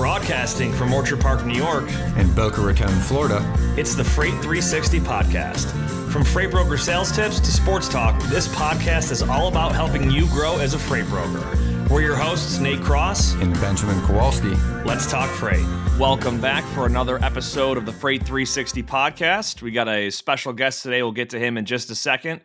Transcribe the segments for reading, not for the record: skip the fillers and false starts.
Broadcasting from Orchard Park, New York, and Boca Raton, Florida, it's the Freight 360 podcast. From freight broker sales tips to sports talk, this podcast is all about helping you grow as a freight broker. We're your hosts, Nate Cross and Benjamin Kowalski. Let's talk freight. Welcome back for another episode of the Freight 360 podcast. We got a special guest today. We'll get to him in just a second.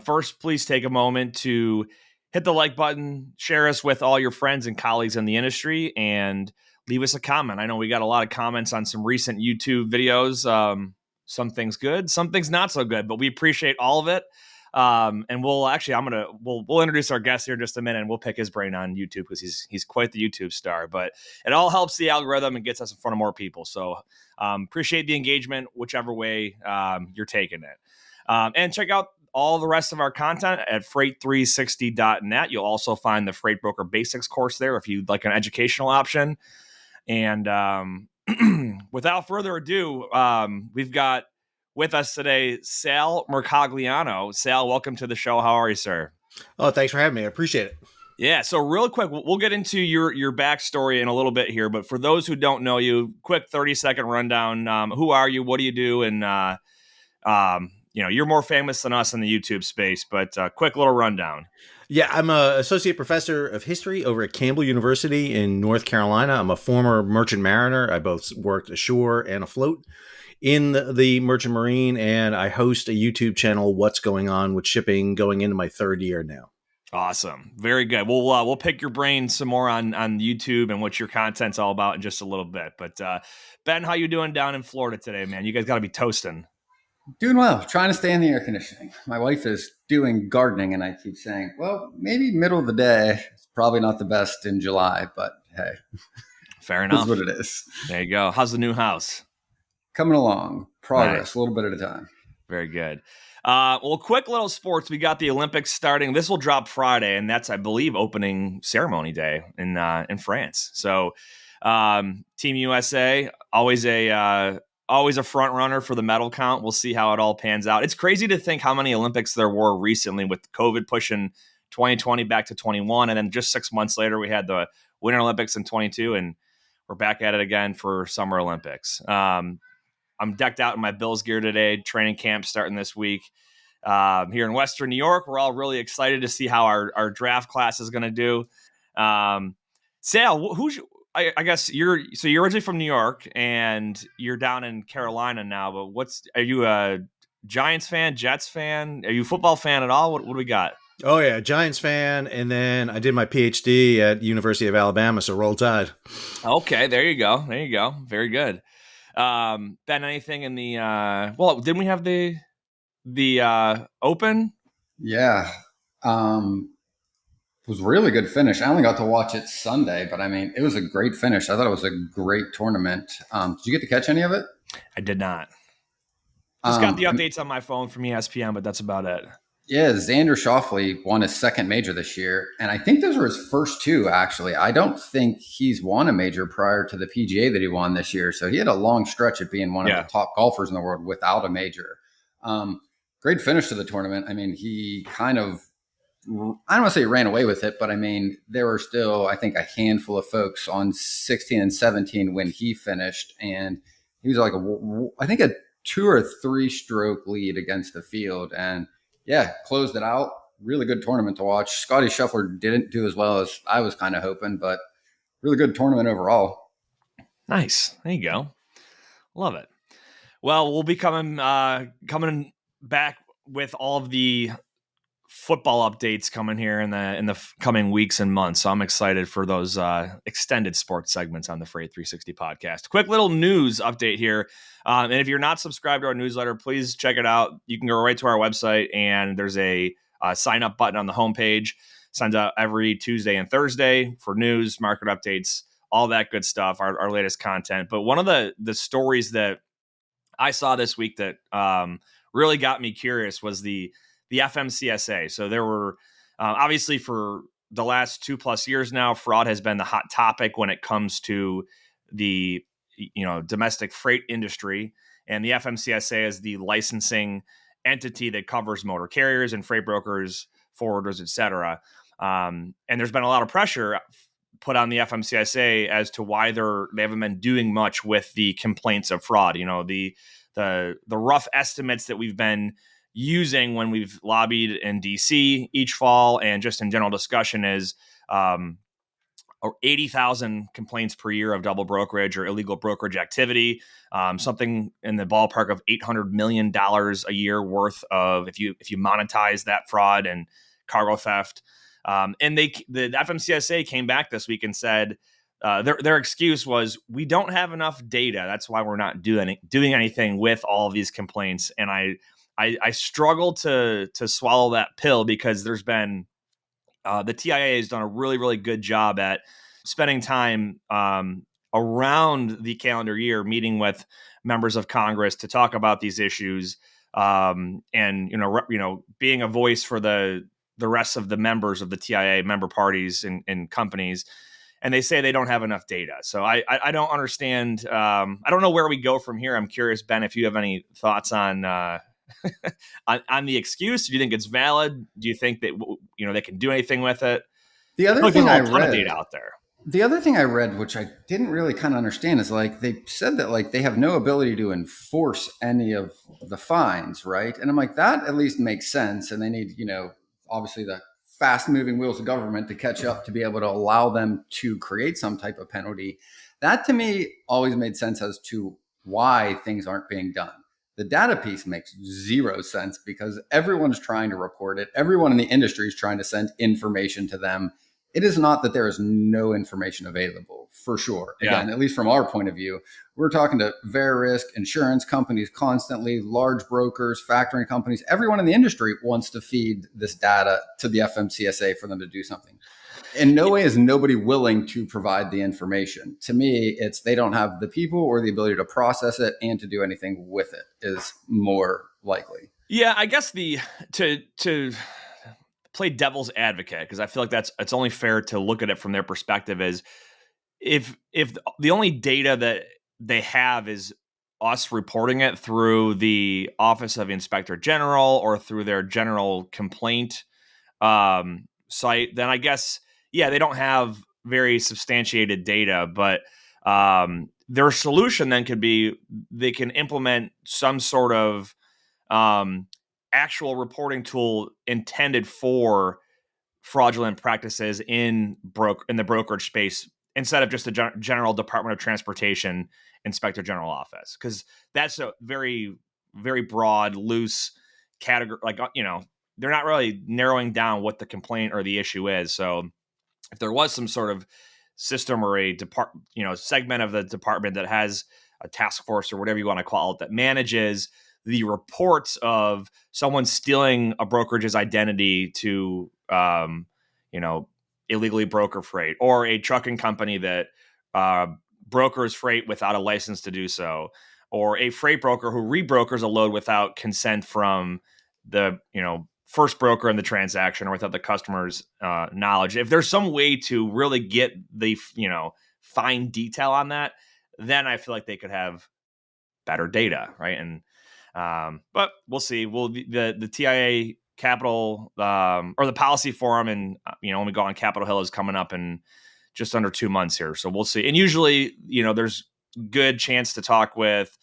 First, please take a moment to hit the like button, share us with all your friends and colleagues in the industry, and leave us a comment. I know we got a lot of comments on some recent YouTube videos. Some things good, some things not so good, but we appreciate all of it. And we'll introduce our guest here in just a minute, and we'll pick his brain on YouTube because he's quite the YouTube star. But it all helps the algorithm and gets us in front of more people. So appreciate the engagement, whichever way you're taking it. And check out all the rest of our content at freight360.net. You'll also find the Freight Broker Basics course there if you'd like an educational option. And without further ado, we've got with us today Sal Mercogliano. Sal, welcome to the show. How are you, sir? Oh, thanks for having me. I appreciate it. Yeah, so real quick, we'll get into your backstory in a little bit here. But for those who don't know you, quick 30-second rundown. Who are you? What do you do? And you're more famous than us in the YouTube space, but quick little rundown. Yeah, I'm an associate professor of history over at Campbell University in North Carolina. I'm a former merchant mariner. I both worked ashore and afloat in the merchant marine, and I host a YouTube channel, What's Going On with Shipping, going into my third year now. Awesome. Very good. We'll pick your brain some more on YouTube and what your content's all about in just a little bit. But Ben, how you doing down in Florida today, man? You guys got to be toasting. Doing well, trying to stay in the air conditioning. My wife is doing gardening, and I keep saying, well, maybe middle of the day. It's probably not the best in July, but hey. Fair enough. That's what it is. There you go. How's the new house? Coming along. Progress, Nice. A little bit at a time. Very good. Quick little sports. We got the Olympics starting. This will drop Friday, and that's, I believe, opening ceremony day in France. So Team USA, always a front runner for the medal count. We'll see how it all pans out. It's crazy to think how many Olympics there were recently with COVID pushing 2020 back to 21. And then just 6 months later, we had the Winter Olympics in 22, and we're back at it again for Summer Olympics. I'm decked out in my Bills gear today. Training camp starting this week here in Western New York. We're all really excited to see how our draft class is going to do. Sal, I guess you're originally from New York and you're down in Carolina now, but are you a Giants fan, Jets fan? Are you a football fan at all? What do we got? Oh, yeah, Giants fan. And then I did my PhD at University of Alabama, so roll tide. Okay, there you go. Very good. Ben, anything in the didn't we have the Open? Yeah. It was a really good finish. I only got to watch it Sunday, but I mean, it was a great finish. I thought it was a great tournament. Did you get to catch any of it? I did not. Just got the updates on my phone from ESPN, but that's about it. Yeah, Xander Schauffele won his second major this year, and I think those were his first two, actually. I don't think he's won a major prior to the PGA that he won this year, so he had a long stretch at being one of the top golfers in the world without a major. Great finish to the tournament. I mean, he kind of, I don't want to say he ran away with it, but I mean, there were still, I think, a handful of folks on 16 and 17 when he finished, and he was like, I think a 2 or 3 stroke lead against the field, and yeah, closed it out. Really good tournament to watch. Scotty Scheffler didn't do as well as I was kind of hoping, but really good tournament overall. Nice. There you go. Love it. Well, we'll be coming back with all of the football updates coming here in the coming weeks and months. So I'm excited for those extended sports segments on the Freight 360 podcast. Quick little news update here. And if you're not subscribed to our newsletter, please check it out. You can go right to our website and there's a sign up button on the homepage. Signs out every Tuesday and Thursday for news, market updates, all that good stuff, our latest content. But one of the stories that I saw this week that really got me curious was the FMCSA. So there were obviously for the last 2+ years now, fraud has been the hot topic when it comes to the domestic freight industry. And the FMCSA is the licensing entity that covers motor carriers and freight brokers, forwarders, et cetera. And there's been a lot of pressure put on the FMCSA as to why they haven't been doing much with the complaints of fraud. The rough estimates that we've been using when we've lobbied in DC each fall and just in general discussion is 80,000 complaints per year of double brokerage or illegal brokerage activity, something in the ballpark of $800 million a year worth of if you monetize that fraud and cargo theft. And the FMCSA came back this week and said their excuse was we don't have enough data. That's why we're not doing anything with all of these complaints. And I struggle to swallow that pill because there's been the TIA has done a really, really good job at spending time around the calendar year meeting with members of Congress to talk about these issues, and being a voice for the rest of the members of the TIA member parties and companies. And they say they don't have enough data. So I don't understand. I don't know where we go from here. I'm curious, Ben, if you have any thoughts on on the excuse. Do you think it's valid? Do you think that they can do anything with it? The other thing I read, data out there. The other thing I read, which I didn't really kind of understand, is like they said that like they have no ability to enforce any of the fines, right? And I'm like, that at least makes sense. And they need, obviously the fast moving wheels of government to catch up to be able to allow them to create some type of penalty. That to me always made sense as to why things aren't being done. The data piece makes zero sense because everyone's trying to report it. Everyone in the industry is trying to send information to them. It is not that there is no information available, for sure. Again, at least from our point of view, we're talking to Verisk, insurance companies constantly, large brokers, factoring companies. Everyone in the industry wants to feed this data to the FMCSA for them to do something. In no way is nobody willing to provide the information. To me, it's they don't have the people or the ability to process it and to do anything with it is more likely. Yeah, I guess to play devil's advocate, because I feel like it's only fair to look at it from their perspective, is if the only data that they have is us reporting it through the Office of Inspector General or through their general complaint site, then I guess, they don't have very substantiated data, but their solution then could be they can implement some sort of actual reporting tool intended for fraudulent practices in the brokerage space instead of just the General Department of Transportation Inspector General Office, because that's a very, very broad, loose category. Like, they're not really narrowing down what the complaint or the issue is. So if there was some sort of system or a segment of the department that has a task force or whatever you want to call it that manages the reports of someone stealing a brokerage's identity to, illegally broker freight, or a trucking company that brokers freight without a license to do so, or a freight broker who rebrokers a load without consent from the, first broker in the transaction or without the customer's knowledge. If there's some way to really get the, fine detail on that, then I feel like they could have better data, right? And but we'll see. The TIA Capital or the policy forum, and when we go on Capitol Hill, is coming up in just under 2 months here, so we'll see. And usually, there's good chance to talk with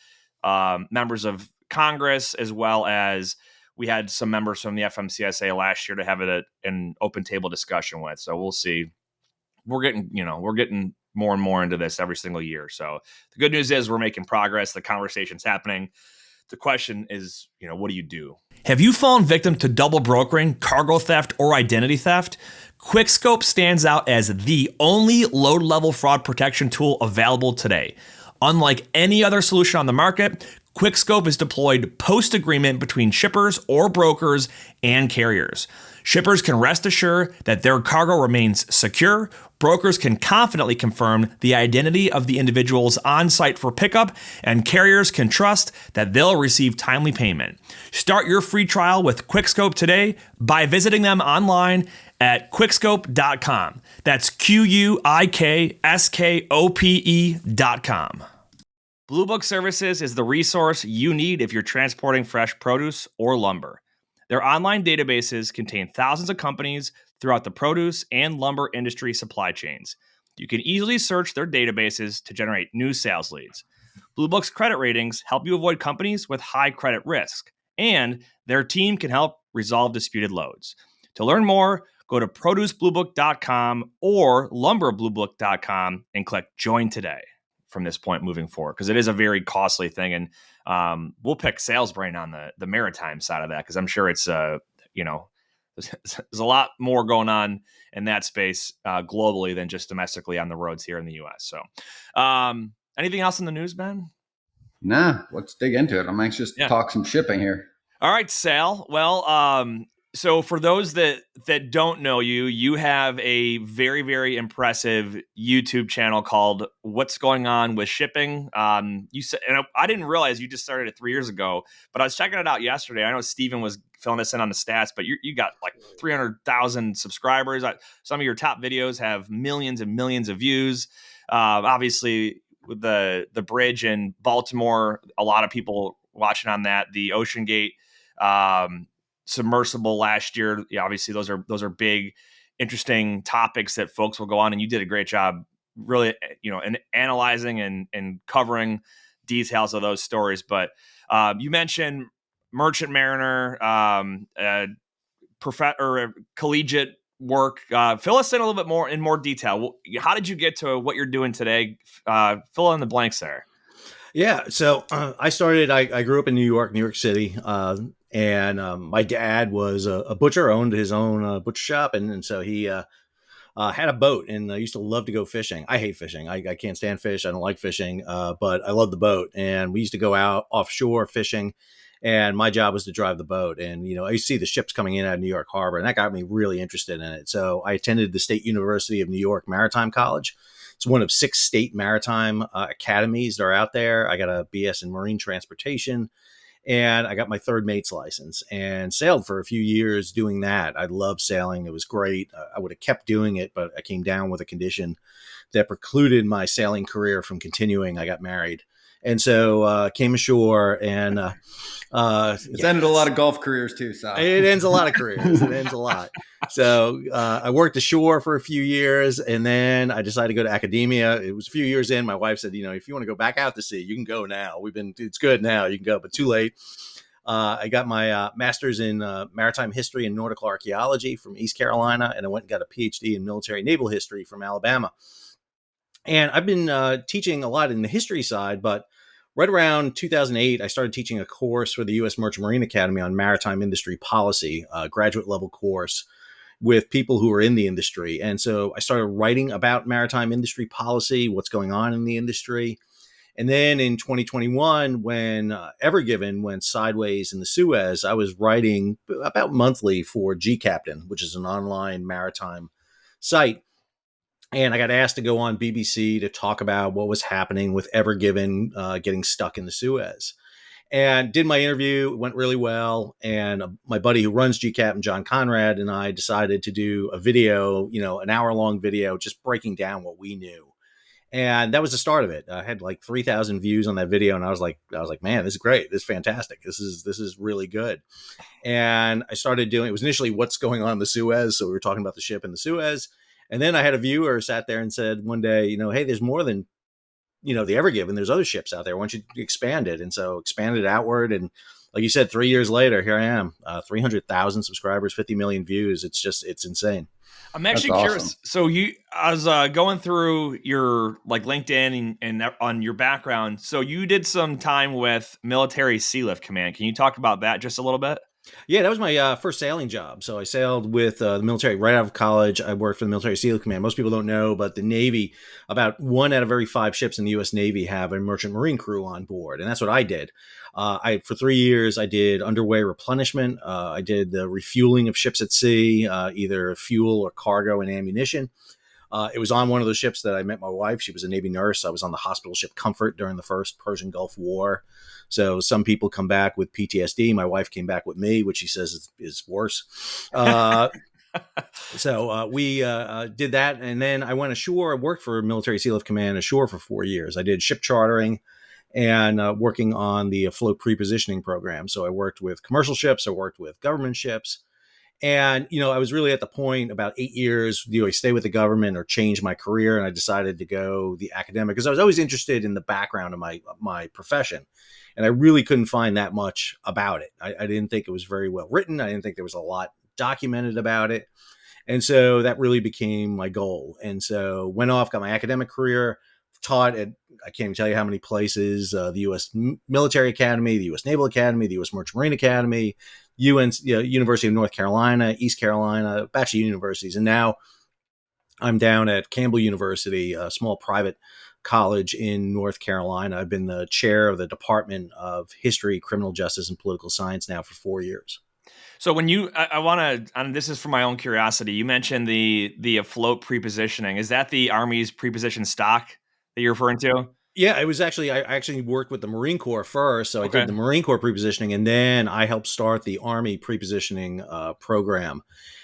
members of Congress, as well as we had some members from the FMCSA last year to have an open table discussion with. So we'll see. We're getting more and more into this every single year. So the good news is we're making progress. The conversation's happening. The question is, what do you do? Have you fallen victim to double brokering, cargo theft, or identity theft? QuickScope stands out as the only load-level fraud protection tool available today. Unlike any other solution on the market, QuickScope is deployed post-agreement between shippers or brokers and carriers. Shippers can rest assured that their cargo remains secure. Brokers can confidently confirm the identity of the individuals on site for pickup, and carriers can trust that they'll receive timely payment. Start your free trial with QuickScope today by visiting them online at quickscope.com. That's QUIKSKOPE.com. Blue Book Services is the resource you need if you're transporting fresh produce or lumber. Their online databases contain thousands of companies throughout the produce and lumber industry supply chains. You can easily search their databases to generate new sales leads. Blue Book's credit ratings help you avoid companies with high credit risk, and their team can help resolve disputed loads. To learn more, go to producebluebook.com or lumberbluebook.com and click join today from this point moving forward, because it is a very costly thing. And we'll pick sales brain on the maritime side of that, because I'm sure it's, there's a lot more going on in that space globally than just domestically on the roads here in the U.S. So anything else in the news, Ben? Nah, let's dig into it. I'm anxious to talk some shipping here. All right, Sal. Well, so for those that don't know you, you have a very, very impressive YouTube channel called What's Going On with Shipping. You said, and I didn't realize you just started it 3 years ago, but I was checking it out yesterday. I know Steven was filling us in on the stats, but you got like 300,000 subscribers. Some of your top videos have millions and millions of views. Obviously, with the bridge in Baltimore, a lot of people watching on that. The Ocean Gate submersible last year. Yeah, obviously those are big, interesting topics that folks will go on, and you did a great job really, in analyzing and covering details of those stories. But you mentioned merchant mariner, collegiate work. Fill us in a little bit more in more detail. How did you get to what you're doing today? Fill in the blanks there. Yeah. So I grew up in New York City. And my dad was a butcher, owned his own butcher shop. And so he had a boat, and I used to love to go fishing. I hate fishing. I can't stand fish. I don't like fishing, but I love the boat. And we used to go out offshore fishing, and my job was to drive the boat. And, I used to see the ships coming in out of New York Harbor, and that got me really interested in it. So I attended the State University of New York Maritime College. It's one of 6 state maritime academies that are out there. I got a BS in marine transportation, and I got my 3rd mate's license and sailed for a few years doing that. I loved sailing. It was great. I would have kept doing it, but I came down with a condition that precluded my sailing career from continuing. I got married. And so came ashore, and it's ended a lot of golf careers too, Sal. It ends a lot of careers. It ends a lot. So I worked ashore for a few years, and then I decided to go to academia. It was a few years in. My wife said, if you want to go back out to sea, you can go now. It's good now. You can go, but too late. I got my master's in maritime history and nautical archaeology from East Carolina, and I went and got a PhD in military naval history from Alabama. And I've been teaching a lot in the history side, but right around 2008, I started teaching a course for the U.S. Merchant Marine Academy on maritime industry policy, a graduate level course with people who are in the industry. And so I started writing about maritime industry policy, what's going on in the industry. And then in 2021, when Ever Given went sideways in the Suez, I was writing about monthly for G Captain, which is an online maritime site. And I got asked to go on BBC to talk about what was happening with Ever Given getting stuck in the Suez. And did my interview. It went really well. And my buddy who runs GCAP, John Conrad, and I decided to do a video, an hour-long video, just breaking down what we knew. And that was the start of it. I had like 3,000 views on that video, and I was like, man, this is great. This is fantastic. This is really good. And I started doing. It was initially what's going on in the Suez. So we were talking about the ship in the Suez. And then I had a viewer sat there and said one day, hey, there's more than, the Ever Given. There's other ships out there. Why don't you expand it? And so expanded outward. And like you said, 3 years later, here I am, 300,000 subscribers, 50 million views. It's insane. I'm actually curious. So I was going through your LinkedIn and on your background. So you did some time with Military Sea Lift Command. Can you talk about that just a little bit? Yeah, that was my first sailing job. So I sailed with the military right out of college. I worked for the Military Sea Lift Command. Most people don't know, but the Navy, about 1 out of every 5 ships in the U.S. Navy have a merchant marine crew on board. And that's what I did. For 3 years, I did underway replenishment. I did the refueling of ships at sea, either fuel or cargo and ammunition. It was on one of those ships that I met my wife. She was a Navy nurse. I was on the hospital ship Comfort during the first Persian Gulf War. So some people come back with PTSD. My wife came back with me, which she says is worse. So we did that. And then I went ashore. I worked for Military Sea Lift Command ashore for 4 years. I did ship chartering and working on the float prepositioning program. So I worked with commercial ships. I worked with government ships. And, I was really at the point about 8 years, do I stay with the government or change my career? And I decided to go the academic because I was always interested in the background of my profession. And I really couldn't find that much about it. I didn't think it was very well written. I didn't think there was a lot documented about it. And so that really became my goal. And so went off, got my academic career, taught at, I can't even tell you how many places, the U.S. Military Academy, the U.S. Naval Academy, the U.S. Merchant Marine Academy, University of North Carolina, East Carolina, bachelor universities. And now I'm down at Campbell University, a small private college in North Carolina. I've been the chair of the Department of History, Criminal Justice, and Political Science now for 4 years. So when I want to, and this is for my own curiosity, you mentioned the afloat prepositioning. Is that the Army's preposition stock that you're referring to? Yeah, it was actually, I actually worked with the Marine Corps first. So I Okay. did the Marine Corps prepositioning, and then I helped start the Army prepositioning program.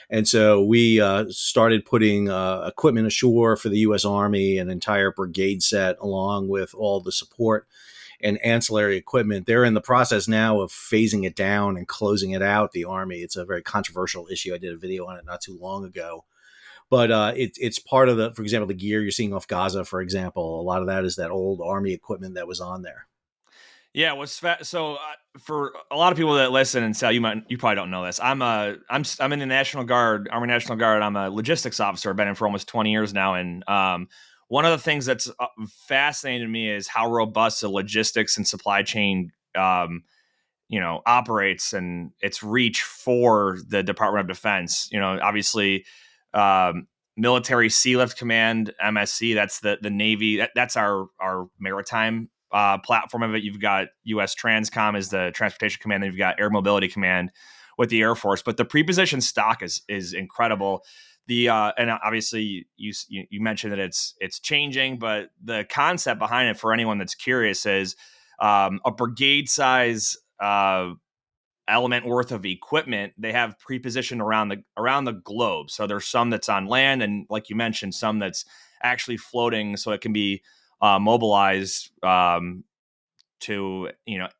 And so we started putting equipment ashore for the U.S. Army, an entire brigade set, along with all the support and ancillary equipment. They're in the process now of phasing it down and closing it out, the Army. It's a very controversial issue. I did a video on it not too long ago. But it's part of for example, the gear you're seeing off Gaza, for example. A lot of that is that old Army equipment that was on there. Yeah, so for a lot of people that listen and Sal, you probably don't know this. I'm in the National Guard, Army National Guard. I'm a logistics officer. I've been in for almost 20 years now, and one of the things that's fascinating to me is how robust the logistics and supply chain, operates and its reach for the Department of Defense. Obviously, Military Sea Lift Command (MSC). That's the Navy. That's our maritime platform of it. You've got U.S. Transcom as the Transportation Command. Then you've got Air Mobility Command with the Air Force. But the preposition stock is incredible. And obviously you mentioned that it's changing, but the concept behind it for anyone that's curious is a brigade size element worth of equipment they have prepositioned around the globe. So there's some that's on land, and like you mentioned, some that's actually floating, so it can be mobilized to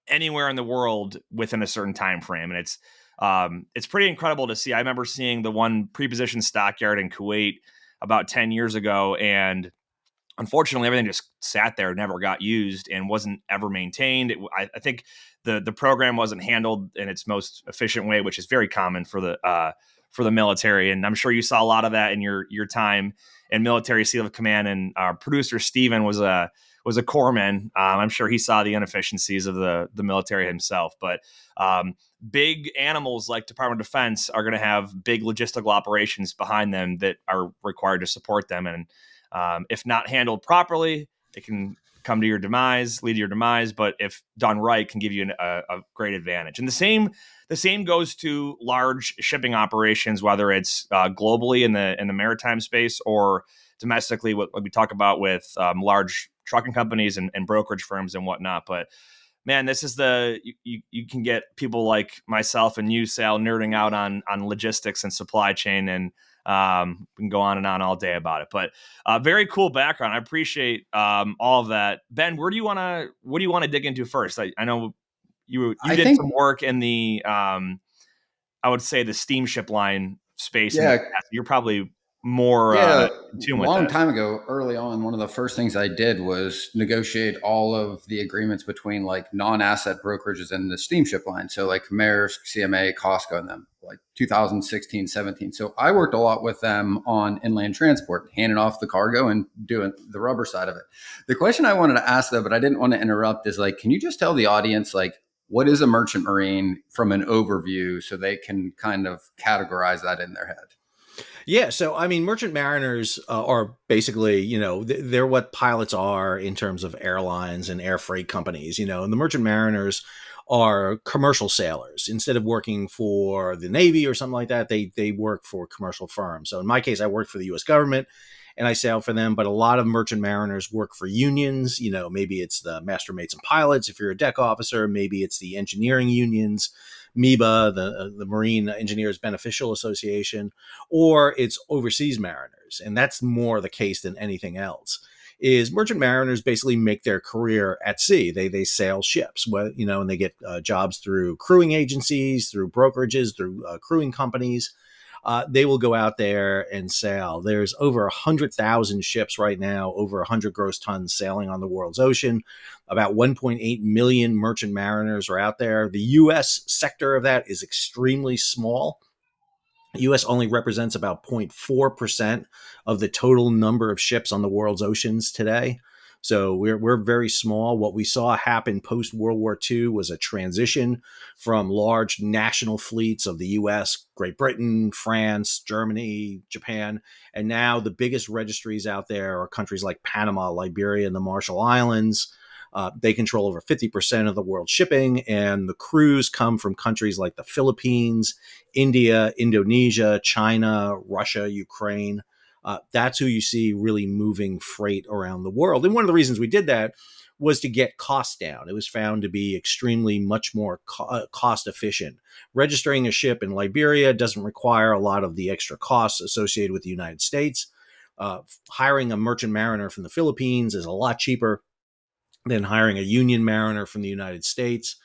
anywhere in the world within a certain time frame. And it's pretty incredible to see. I remember seeing the one prepositioned stockyard in Kuwait about 10 years ago, and unfortunately everything just sat there, never got used, and wasn't ever maintained. I think the program wasn't handled in its most efficient way, which is very common for the military. And I'm sure you saw a lot of that in your time in Military Seal of Command. And our producer Steven was a corpsman. I'm sure he saw the inefficiencies of the military himself. But big animals like Department of Defense are going to have big logistical operations behind them that are required to support them. And if not handled properly, it can lead to your demise. But if done right, can give you a great advantage. And the same goes to large shipping operations, whether it's globally in the maritime space or domestically, what we talk about with large trucking companies and brokerage firms and whatnot. But man, this is you can get people like myself and you, Sal, nerding out on logistics and supply chain, and we can go on and on all day about it. But very cool background. I appreciate all of that. Ben, what do you want to dig into first? I know you did some work in the I would say the steamship line space. Yeah, you're probably more a in tune with long that. time ago, early on, one of the first things I did was negotiate all of the agreements between like non-asset brokerages and the steamship line. So like Maersk, CMA, Costco, and them, like 2016, 17. So I worked a lot with them on inland transport, handing off the cargo and doing the rubber side of it. The question I wanted to ask though, but I didn't want to interrupt, is like, can you just tell the audience, like, what is a merchant marine from an overview so they can kind of categorize that in their head? Yeah. So, I mean, merchant mariners are basically, they're what pilots are in terms of airlines and air freight companies, and the merchant mariners are commercial sailors. Instead of working for the Navy or something like that, they work for commercial firms. So in my case, I worked for the U.S. government and I sailed for them, but a lot of merchant mariners work for unions. Maybe it's the master mates and pilots if you're a deck officer, maybe it's the engineering unions, MEBA, the Marine Engineers Beneficial Association, or it's overseas mariners. And that's more the case than anything else. Is merchant mariners basically make their career at sea. They sail ships, and they get jobs through crewing agencies, through brokerages, through crewing companies. they will go out there and sail. There's over 100,000 ships right now, over 100 gross tons sailing on the world's ocean. About 1.8 million merchant mariners are out there. The U.S. sector of that is extremely small. The U.S. only represents about 0.4% of the total number of ships on the world's oceans today. So we're very small. What we saw happen post World War II was a transition from large national fleets of the U.S., Great Britain, France, Germany, Japan, and now the biggest registries out there are countries like Panama, Liberia, and the Marshall Islands. They control over 50% of the world shipping, and the crews come from countries like the Philippines, India, Indonesia, China, Russia, Ukraine. That's who you see really moving freight around the world. And one of the reasons we did that was to get costs down. It was found to be extremely much more cost efficient. Registering a ship in Liberia doesn't require a lot of the extra costs associated with the United States. Hiring a merchant mariner from the Philippines is a lot cheaper than hiring a union mariner from the United States.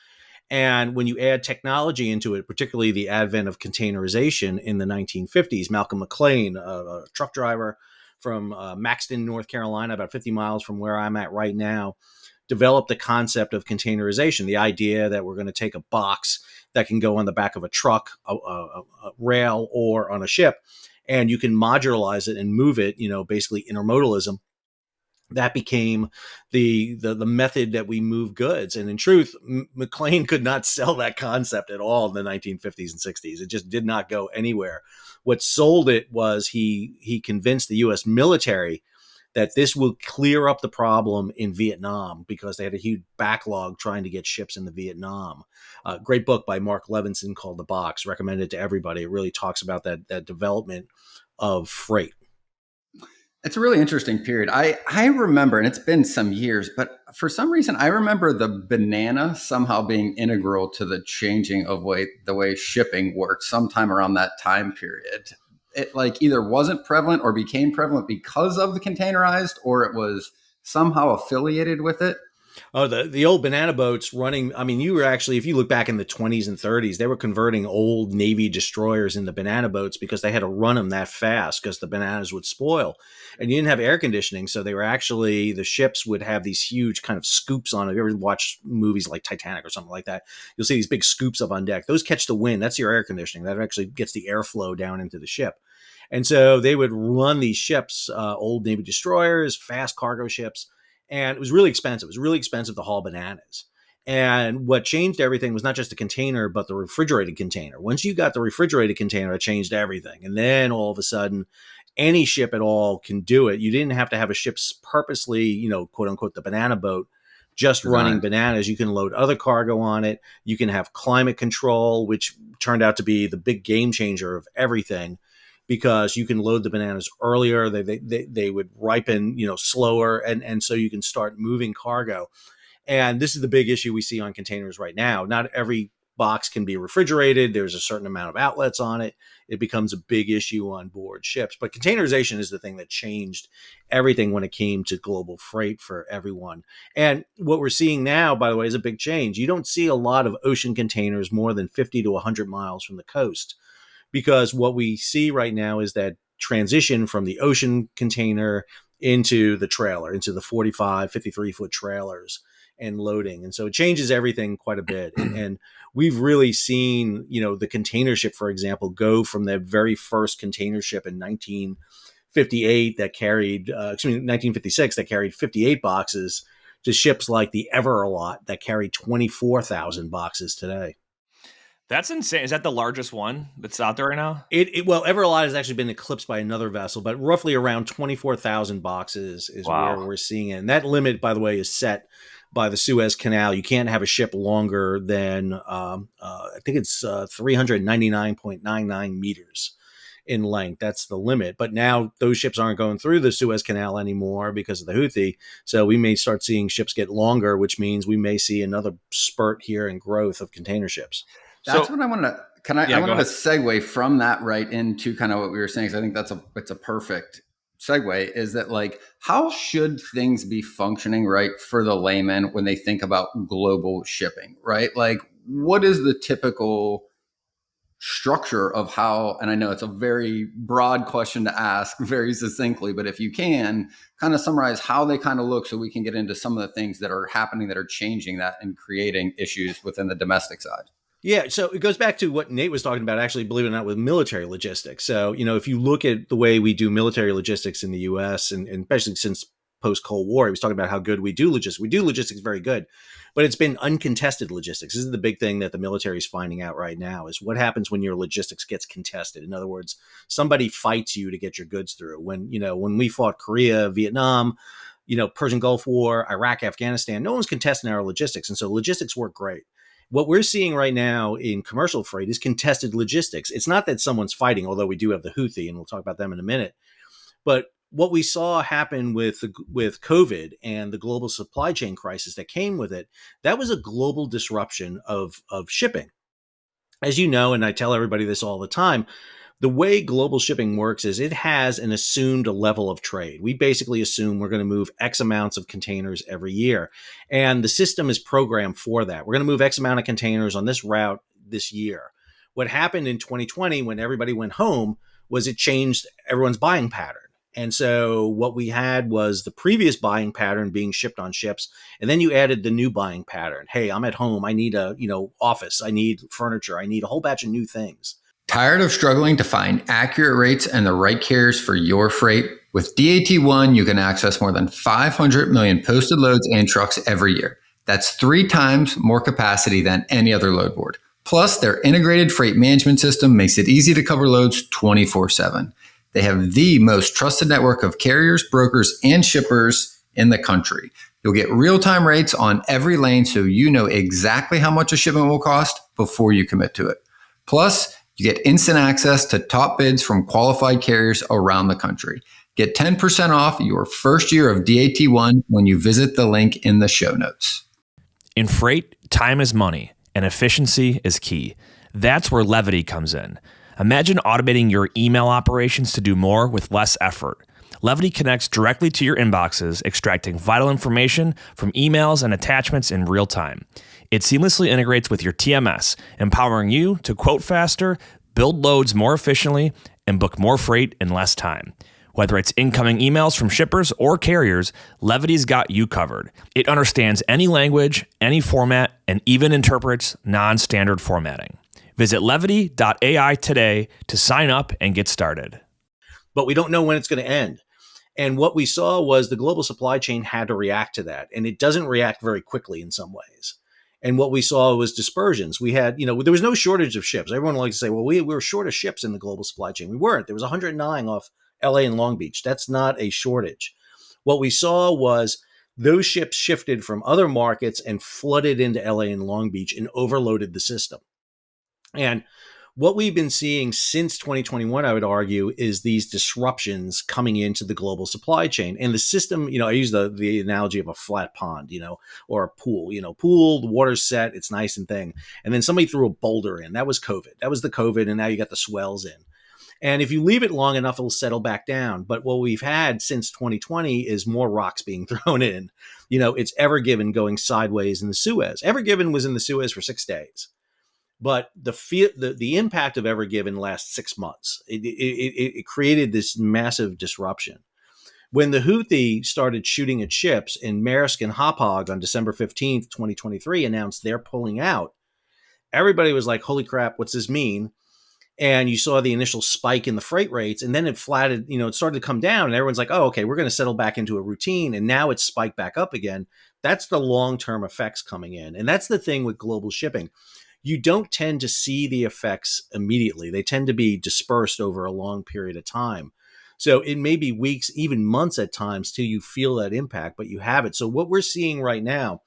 And when you add technology into it, particularly the advent of containerization in the 1950s, Malcolm McLean, a truck driver from Maxton, North Carolina, about 50 miles from where I'm at right now, developed the concept of containerization, the idea that we're going to take a box that can go on the back of a truck, a rail, or on a ship, and you can modularize it and move it, basically intermodalism. That became the method that we move goods. And in truth, McLean could not sell that concept at all in the 1950s and 60s. It just did not go anywhere. What sold it was he convinced the U.S. military that this will clear up the problem in Vietnam because they had a huge backlog trying to get ships into Vietnam. Great book by Mark Levinson called The Box, recommended to everybody. It really talks about that development of freight. It's a really interesting period. I remember, and it's been some years, but for some reason, I remember the banana somehow being integral to the changing of the way shipping worked sometime around that time period. It like either wasn't prevalent or became prevalent because of the containerized, or it was somehow affiliated with it. Oh, the old banana boats running. I mean, you were actually, if you look back in the 20s and 30s, they were converting old Navy destroyers into banana boats because they had to run them that fast because the bananas would spoil. And you didn't have air conditioning. So they were actually, the ships would have these huge kind of scoops on it. If you ever watch movies like Titanic or something like that, you'll see these big scoops up on deck. Those catch the wind. That's your air conditioning. That actually gets the airflow down into the ship. And so they would run these ships, old Navy destroyers, fast cargo ships. And it was really expensive. It was really expensive to haul bananas. And what changed everything was not just the container, but the refrigerated container. Once you got the refrigerated container, it changed everything. And then all of a sudden, any ship at all can do it. You didn't have to have a ship's purposely, quote unquote, the banana boat, just running bananas. You can load other cargo on it. You can have climate control, which turned out to be the big game changer of everything, because you can load the bananas earlier. They would ripen, slower. And so you can start moving cargo. And this is the big issue we see on containers right now. Not every box can be refrigerated. There's a certain amount of outlets on it. It becomes a big issue on board ships. But containerization is the thing that changed everything when it came to global freight for everyone. And what we're seeing now, by the way, is a big change. You don't see a lot of ocean containers more than 50 to 100 miles from the coast, because what we see right now is that transition from the ocean container into the trailer, into the 45, 53-foot trailers and loading. And so it changes everything quite a bit. And we've really seen, the container ship, for example, go from the very first container ship in 1958 that carried, 1956 that carried 58 boxes to ships like the Ever-a-Lot that carry 24,000 boxes today. That's insane. Is that the largest one that's out there right now? Well, Ever-a-Lot has actually been eclipsed by another vessel, but roughly around 24,000 boxes is where we're seeing it. And that limit, by the way, is set by the Suez Canal. You can't have a ship longer than, I think it's 399.99 meters in length. That's the limit. But now those ships aren't going through the Suez Canal anymore because of the Houthi. So we may start seeing ships get longer, which means we may see another spurt here in growth of container ships. That's what I wanted to. I wanted to segue from that right into kind of what we were saying. So I think it's a perfect segue. Is that like, how should things be functioning right for the layman when they think about global shipping, right? Like, what is the typical structure of how, and I know it's a very broad question to ask very succinctly, but if you can kind of summarize how they kind of look so we can get into some of the things that are happening that are changing that and creating issues within the domestic side. Yeah, so it goes back to what Nate was talking about, actually, believe it or not, with military logistics. So, if you look at the way we do military logistics in the US, and especially since post-Cold War, he was talking about how good we do logistics. We do logistics very good, but it's been uncontested logistics. This is the big thing that the military is finding out right now, is what happens when your logistics gets contested. In other words, somebody fights you to get your goods through. When we fought Korea, Vietnam, Persian Gulf War, Iraq, Afghanistan, no one's contesting our logistics. And so logistics work great. What we're seeing right now in commercial freight is contested logistics. It's not that someone's fighting, although we do have the Houthi, and we'll talk about them in a minute. But what we saw happen with COVID and the global supply chain crisis that came with it, that was a global disruption of shipping. As you know, and I tell everybody this all the time, the way global shipping works is it has an assumed level of trade. We basically assume we're going to move X amounts of containers every year. And the system is programmed for that. We're going to move X amount of containers on this route this year. What happened in 2020 when everybody went home was it changed everyone's buying pattern. And so what we had was the previous buying pattern being shipped on ships. And then you added the new buying pattern. Hey, I'm at home. I need a, office. I need furniture. I need a whole batch of new things. Tired of struggling to find accurate rates and the right carriers for your freight? With DAT1, you can access more than 500 million posted loads and trucks every year. That's 3 times more capacity than any other load board. Plus, their integrated freight management system makes it easy to cover loads 24/7. They have the most trusted network of carriers, brokers, and shippers in the country. You'll get real-time rates on every lane so you know exactly how much a shipment will cost before you commit to it. Plus, you get instant access to top bids from qualified carriers around the country. Get 10% off your first year of DAT1 when you visit the link in the show notes. In freight, time is money, and efficiency is key. That's where Levity comes in. Imagine automating your email operations to do more with less effort. Levity connects directly to your inboxes, extracting vital information from emails and attachments in real time. It seamlessly integrates with your TMS, empowering you to quote faster, build loads more efficiently, and book more freight in less time. Whether it's incoming emails from shippers or carriers, Levity's got you covered. It understands any language, any format, and even interprets non-standard formatting. Visit levity.ai today to sign up and get started. But we don't know when it's going to end. And what we saw was the global supply chain had to react to that. And it doesn't react very quickly in some ways. And what we saw was dispersions. We had, there was no shortage of ships. Everyone likes to say, well, we were short of ships in the global supply chain. We weren't. There was 109 off LA and Long Beach. That's not a shortage. What we saw was those ships shifted from other markets and flooded into LA and Long Beach and overloaded the system. And what we've been seeing since 2021, I would argue, is these disruptions coming into the global supply chain. And the system, I use the analogy of a flat pond, or a pool. Pool, the water's set, it's nice and thing. And then somebody threw a boulder in. That was COVID. That was the COVID, and now you got the swells in. And if you leave it long enough, it'll settle back down. But what we've had since 2020 is more rocks being thrown in. It's Ever Given going sideways in the Suez. Ever Given was in the Suez for 6 days. But the impact of Ever Given lasts 6 months. It created this massive disruption. When the Houthi started shooting at ships, and Maersk and Hapag on December 15th, 2023 announced they're pulling out, everybody was like, holy crap, what's this mean? And you saw the initial spike in the freight rates, and then it flatted, it started to come down, and everyone's like, oh, okay, we're going to settle back into a routine. And now it's spiked back up again. That's the long-term effects coming in. And that's the thing with global shipping. You don't tend to see the effects immediately. They tend to be dispersed over a long period of time. So it may be weeks, even months at times, till you feel that impact, but you have it. So what we're seeing right now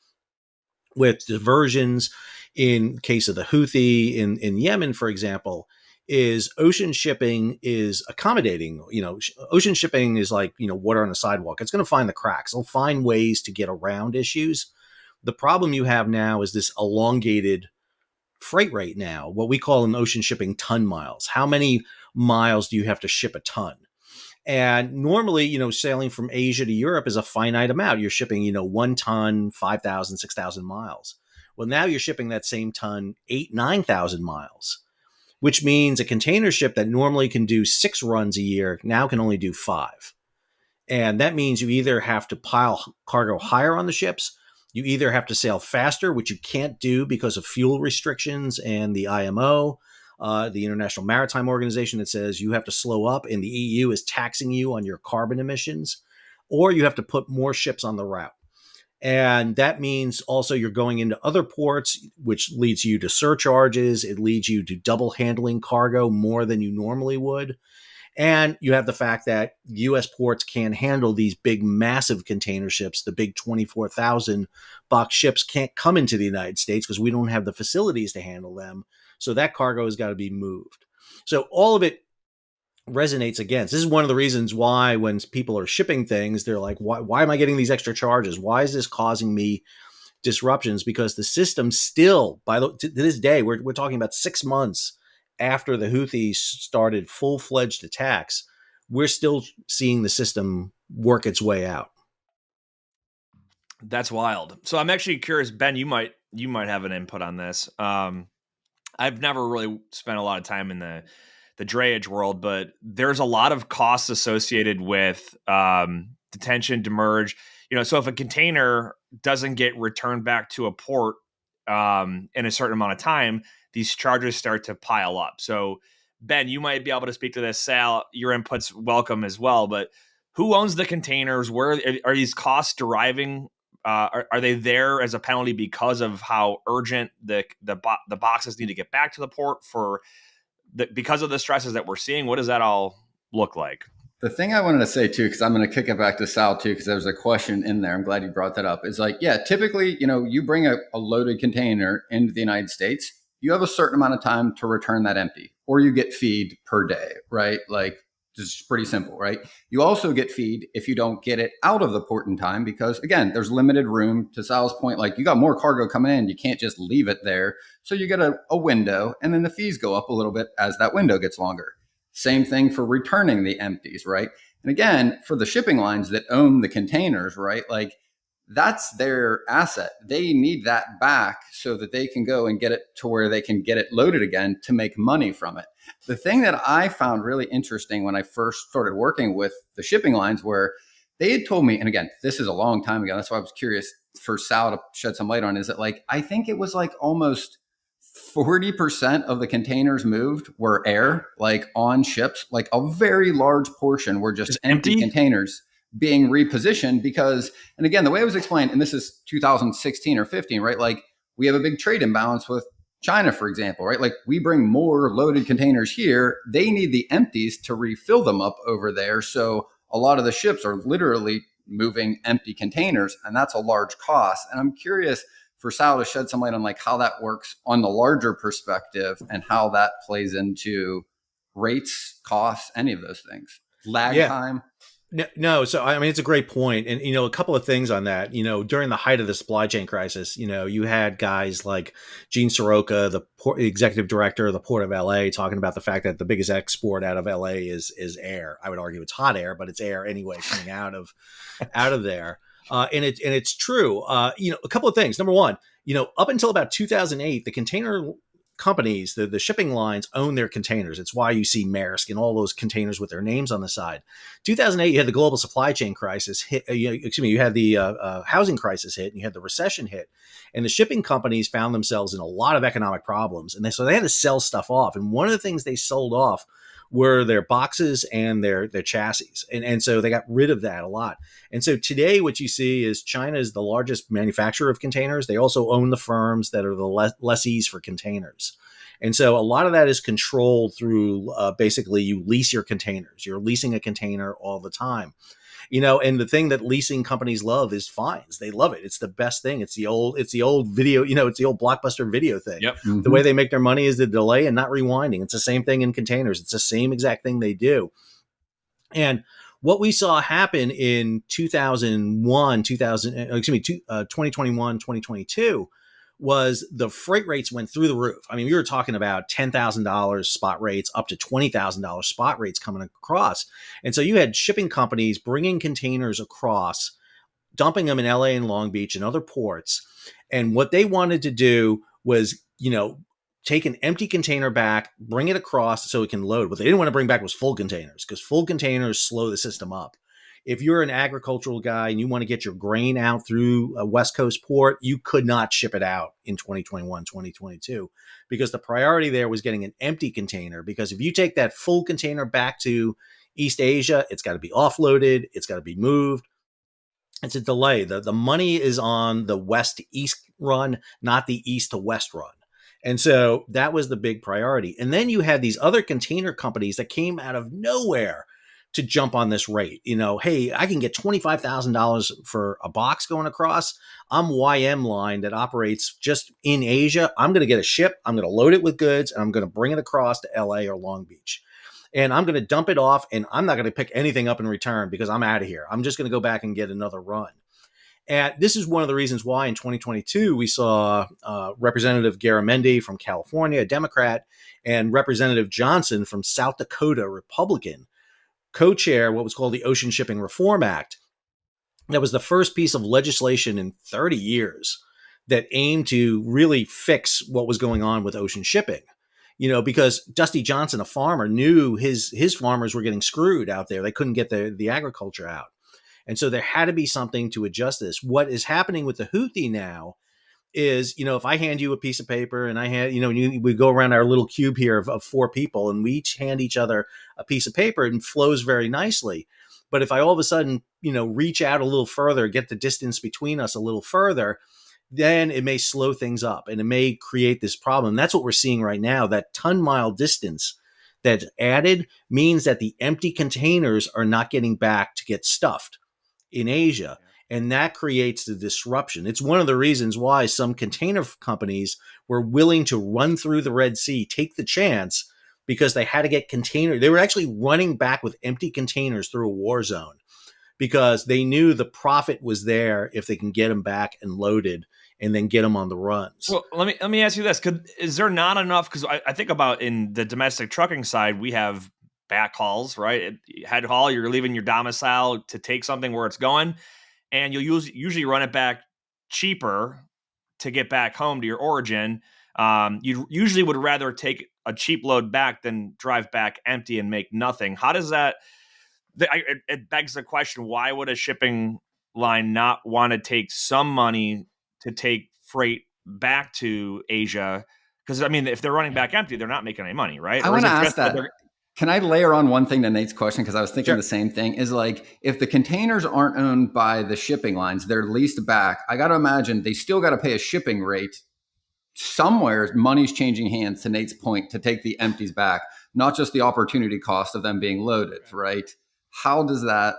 with diversions in case of the Houthi in Yemen, for example, is ocean shipping is accommodating. Ocean shipping is like, water on a sidewalk. It's going to find the cracks. It'll find ways to get around issues. The problem you have now is this elongated freight rate now, what we call in ocean shipping ton miles. How many miles do you have to ship a ton? And normally, sailing from Asia to Europe is a finite amount. You're shipping, 1 ton, 5,000, 6,000 miles. Well, now you're shipping that same ton 8,000, 9,000 miles. which means a container ship that normally can do 6 runs a year now can only do 5. And that means you either have to pile cargo higher on the ships, you either have to sail faster, which you can't do because of fuel restrictions and the IMO, the International Maritime Organization, that says you have to slow up, and the EU is taxing you on your carbon emissions, or you have to put more ships on the route. And that means also you're going into other ports, which leads you to surcharges. It leads you to double handling cargo more than you normally would. And you have the fact that U.S. ports can't handle these big, massive container ships. The big 24,000 box ships can't come into the United States because we don't have the facilities to handle them. So that cargo has got to be moved. So all of it resonates against. This is one of the reasons why when people are shipping things, they're like, why am I getting these extra charges? Why is this causing me disruptions? Because the system still, to this day, we're talking about 6 months after the Houthis started full-fledged attacks, we're still seeing the system work its way out. That's wild. So I'm actually curious, Ben, you might have an input on this. I've never really spent a lot of time in the drayage world, but there's a lot of costs associated with detention, demurrage. So if a container doesn't get returned back to a port in a certain amount of time, these charges start to pile up. So Ben, you might be able to speak to this. Sal, your input's welcome as well, but who owns the containers? Where are these costs deriving? Are they there as a penalty because of how urgent the boxes need to get back to the port because of the stresses that we're seeing? What does that all look like? The thing I wanted to say too, because I'm going to kick it back to Sal too, because there was a question in there. I'm glad you brought that up. Is like, yeah, typically, you bring a loaded container into the United States, you have a certain amount of time to return that empty, or you get feed per day, right? Like, it's pretty simple, right? You also get feed if you don't get it out of the port in time, because again, there's limited room. To Sal's point, like, you got more cargo coming in, you can't just leave it there. So you get a window, and then the fees go up a little bit as that window gets longer. Same thing for returning the empties, right? And again, for the shipping lines that own the containers, right? Like, that's their asset. They need that back so that they can go and get it to where they can get it loaded again to make money from it. The thing that I found really interesting when I first started working with the shipping lines, where they had told me, and again, this is a long time ago, that's why I was curious for Sal to shed some light on, is that, like, I think it was like almost 40% of the containers moved were air, like on ships. Like, a very large portion were just empty containers being repositioned because, and again, the way it was explained, and this is 2016 or 15, right? Like, we have a big trade imbalance with China, for example, right? Like, we bring more loaded containers here. They need the empties to refill them up over there. So a lot of the ships are literally moving empty containers, and that's a large cost. And I'm curious for Sal to shed some light on, like, how that works on the larger perspective and how that plays into rates, costs, any of those things. Lag time. No. So, I mean, it's a great point. And, a couple of things on that, during the height of the supply chain crisis, you had guys like Gene Soroka, the executive director of the Port of LA, talking about the fact that the biggest export out of LA is air. I would argue it's hot air, but it's air anyway, coming out of there. And it's true. A couple of things. Number one, up until about 2008, the container companies, the shipping lines own their containers. It's why you see Maersk and all those containers with their names on the side. 2008, you had the global supply chain crisis hit. You had the housing crisis hit, and you had the recession hit, and the shipping companies found themselves in a lot of economic problems, and so they had to sell stuff off. And one of the things they sold off were their boxes and their chassis. And so they got rid of that a lot. And so today what you see is China is the largest manufacturer of containers. They also own the firms that are the lessees for containers. And so a lot of that is controlled through basically you lease your containers. You're leasing a container all the time. And the thing that leasing companies love is fines. They love it. It's the best thing. It's the old video, it's the old Blockbuster video thing. Yep. Mm-hmm. The way they make their money is the delay and not rewinding. It's the same thing in containers. It's the same exact thing they do. And what we saw happen in 2021, 2022 was the freight rates went through the roof. I mean, we were talking about $10,000 spot rates up to $20,000 spot rates coming across. And so you had shipping companies bringing containers across, dumping them in LA and Long Beach and other ports. And what they wanted to do was, take an empty container back, bring it across so it can load. What they didn't want to bring back was full containers, because full containers slow the system up. If you're an agricultural guy and you want to get your grain out through a West Coast port, you could not ship it out in 2021, 2022, because the priority there was getting an empty container. Because if you take that full container back to East Asia, it's got to be offloaded, it's got to be moved. It's a delay. The money is on the west to east run, not the east to west run. And so that was the big priority. And then you had these other container companies that came out of nowhere to jump on this rate. Hey, I can get $25,000 for a box going across. I'm YM Line that operates just in Asia. I'm going to get a ship. I'm going to load it with goods, and I'm going to bring it across to LA or Long Beach. And I'm going to dump it off, and I'm not going to pick anything up in return because I'm out of here. I'm just going to go back and get another run. And this is one of the reasons why in 2022 we saw Representative Garamendi from California, a Democrat, and Representative Johnson from South Dakota, Republican, co-chair what was called the Ocean Shipping Reform Act. That was the first piece of legislation in 30 years that aimed to really fix what was going on with ocean shipping. Because Dusty Johnson, a farmer, knew his farmers were getting screwed out there. They couldn't get the agriculture out. And so there had to be something to adjust this. What is happening with the Houthi now is, if I hand you a piece of paper and we go around our little cube here of 4 people and we each hand each other a piece of paper, and flows very nicely. But if I all of a sudden, reach out a little further, get the distance between us a little further, then it may slow things up and it may create this problem. That's what we're seeing right now. That ton-mile distance that's added means that the empty containers are not getting back to get stuffed in Asia. And that creates the disruption. It's one of the reasons why some container companies were willing to run through the Red Sea, take the chance, because they had to get containers. They were actually running back with empty containers through a war zone because they knew the profit was there if they can get them back and loaded and then get them on the runs. Well, let me ask you this. Is there not enough? Because I think about in the domestic trucking side, we have backhauls, right? Head haul, you're leaving your domicile to take something where it's going, and you'll usually run it back cheaper to get back home to your origin. You usually would rather take a cheap load back than drive back empty and make nothing. How does that? It begs the question: why would a shipping line not want to take some money to take freight back to Asia? Because if they're running back empty, they're not making any money, right? I want to ask that. Can I layer on one thing to Nate's question? Because I was thinking the same thing. Is like, if the containers aren't owned by the shipping lines, they're leased back. I got to imagine they still got to pay a shipping rate. Somewhere money's changing hands, to Nate's point, to take the empties back, not just the opportunity cost of them being loaded, right? How does that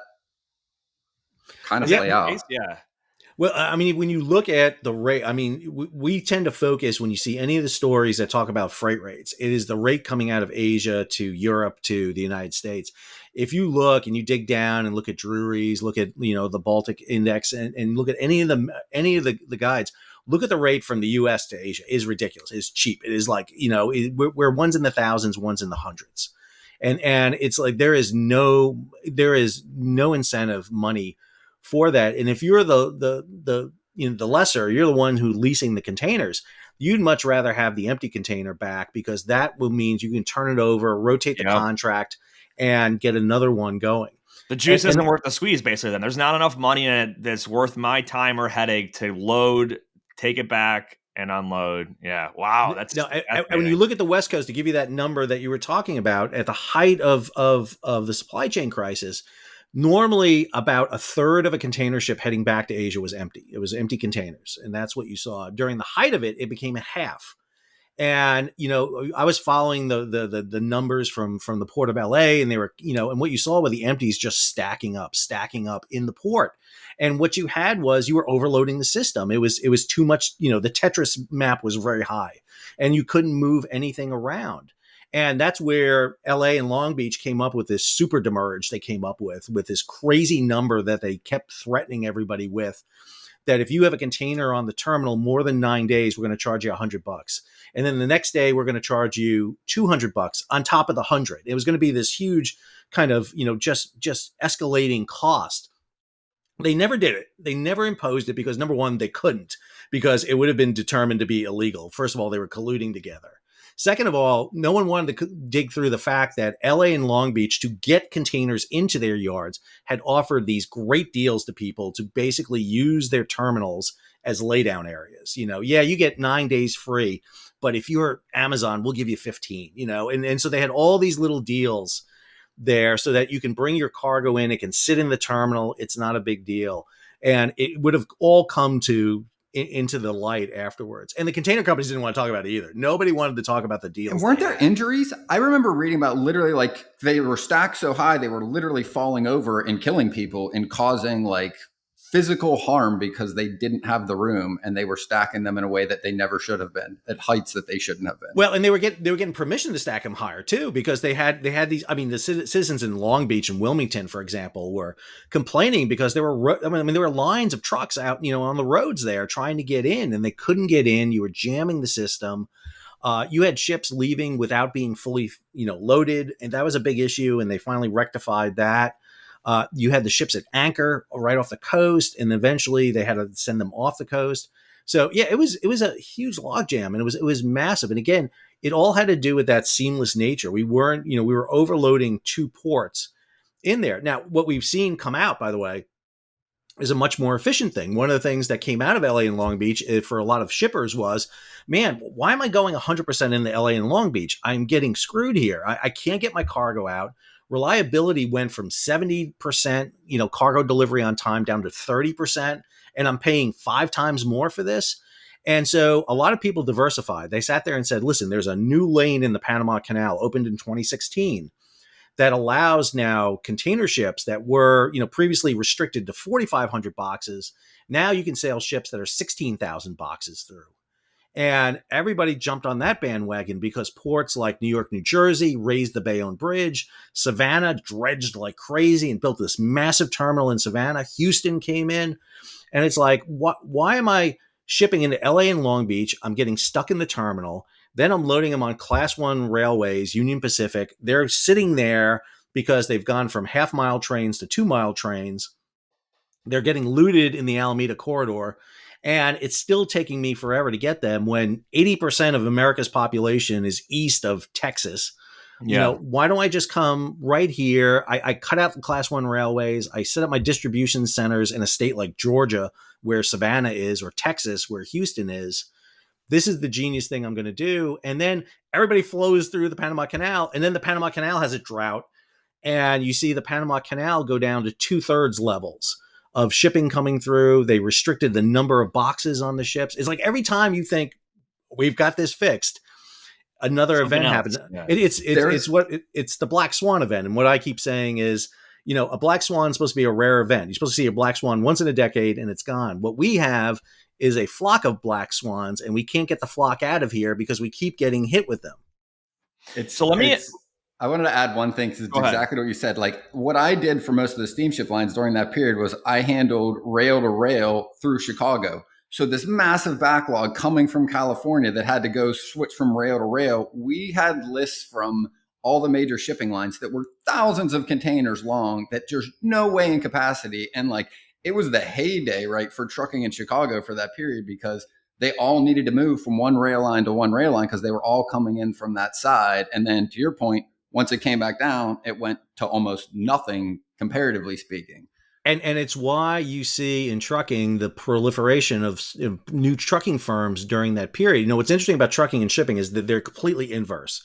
kind of play out? Yeah. Well, when you look at the rate, we tend to focus, when you see any of the stories that talk about freight rates, it is the rate coming out of Asia to Europe to the United States. If you look and you dig down and look at Drewry's, look at, the Baltic Index, and look at any of the guides, look at the rate from the U.S. to Asia. It is ridiculous. It's cheap. It is like, we're one's in the thousands, one's in the hundreds. And it's like, there is no incentive money for that. And if you're the lessor, you're the one who leasing the containers, you'd much rather have the empty container back, because that will means you can turn it over, rotate the contract, and get another one going. The juice isn't worth the squeeze, basically. Then there's not enough money in it that's worth my time or headache to load, take it back, and unload. Yeah. Wow. That's when you look at the West Coast, to give you that number that you were talking about, at the height of the supply chain crisis, normally about a third of a container ship heading back to Asia was empty. It was empty containers. And that's what you saw. During the height of it, it became a half. And, I was following the numbers from the port of LA, and they were, and what you saw were the empties just stacking up in the port. And what you had was, you were overloading the system. It was too much, the Tetris map was very high, and you couldn't move anything around. And that's where LA and Long Beach came up with this super demurrage they came up with this crazy number that they kept threatening everybody with, that if you have a container on the terminal more than 9 days, we're going to charge you $100. And then the next day, we're going to charge you $200 on top of the 100. It was going to be this huge kind of, just escalating cost. They never did it. They never imposed it because, number one, they couldn't, because it would have been determined to be illegal. First of all, they were colluding together. Second of all, no one wanted to dig through the fact that LA and Long Beach, to get containers into their yards, had offered these great deals to people to basically use their terminals as laydown areas. Yeah, you get 9 days free, but if you're Amazon, we'll give you 15, and so they had all these little deals there so that you can bring your cargo in. It can sit in the terminal. It's not a big deal. And it would have all come into the light afterwards. And the container companies didn't want to talk about it either. Nobody wanted to talk about the deals. And weren't there injuries? I remember reading about literally like they were stacked so high, they were literally falling over and killing people and causing like physical harm because they didn't have the room and they were stacking them in a way that they never should have been, at heights that they shouldn't have been. Well, and they were getting permission to stack them higher too, because they had these. I mean, the citizens in Long Beach and Wilmington, for example, were complaining because there were lines of trucks out, on the roads there trying to get in, and they couldn't get in. You were jamming the system. You had ships leaving without being fully, loaded, and that was a big issue. And they finally rectified that. You had the ships at anchor right off the coast, and eventually they had to send them off the coast. So yeah, it was a huge logjam, and it was massive. And again, it all had to do with that seamless nature. We were overloading 2 ports in there. Now, what we've seen come out, by the way, is a much more efficient thing. One of the things that came out of LA and Long Beach for a lot of shippers was, man, why am I going 100% into LA and Long Beach? I'm getting screwed here. I can't get my cargo out. Reliability went from 70%, cargo delivery on time down to 30%, and I'm paying 5 times more for this. And so a lot of people diversified. They sat there and said, listen, there's a new lane in the Panama Canal opened in 2016 that allows now container ships that were, previously restricted to 4,500 boxes. Now you can sail ships that are 16,000 boxes through. And everybody jumped on that bandwagon because ports like New York, New Jersey raised the Bayonne Bridge. Savannah dredged like crazy and built this massive terminal in Savannah. Houston came in. And it's like, why am I shipping into LA and Long Beach? I'm getting stuck in the terminal. Then I'm loading them on Class 1 railways, Union Pacific. They're sitting there because they've gone from half-mile trains to 2-mile trains. They're getting looted in the Alameda corridor. And it's still taking me forever to get them when 80% of America's population is east of Texas. Yeah. Why don't I just come right here? I cut out the Class 1 railways. I set up my distribution centers in a state like Georgia, where Savannah is, or Texas, where Houston is. This is the genius thing I'm going to do. And then everybody flows through the Panama Canal. And then the Panama Canal has a drought. And you see the Panama Canal go down to 2/3 levels of shipping coming through. They restricted the number of boxes on the ships. It's like every time you think we've got this fixed, another Something event else. happens. Yeah. It's the black swan event. And what I keep saying is, a black swan is supposed to be a rare event. You're supposed to see a black swan once in a decade and it's gone. What we have is a flock of black swans, and we can't get the flock out of here because we keep getting hit with them. I wanted to add one thing, because it's exactly what you said. Like, what I did for most of the steamship lines during that period was I handled rail to rail through Chicago. So this massive backlog coming from California that had to go switch from rail to rail, we had lists from all the major shipping lines that were thousands of containers long that there's no way in capacity. And like, it was the heyday, right, for trucking in Chicago for that period, because they all needed to move from one rail line to one rail line because they were all coming in from that side. And then, to your point, once it came back down, it went to almost nothing, comparatively speaking. And it's why you see in trucking the proliferation of new trucking firms during that period. What's interesting about trucking and shipping is that they're completely inverse.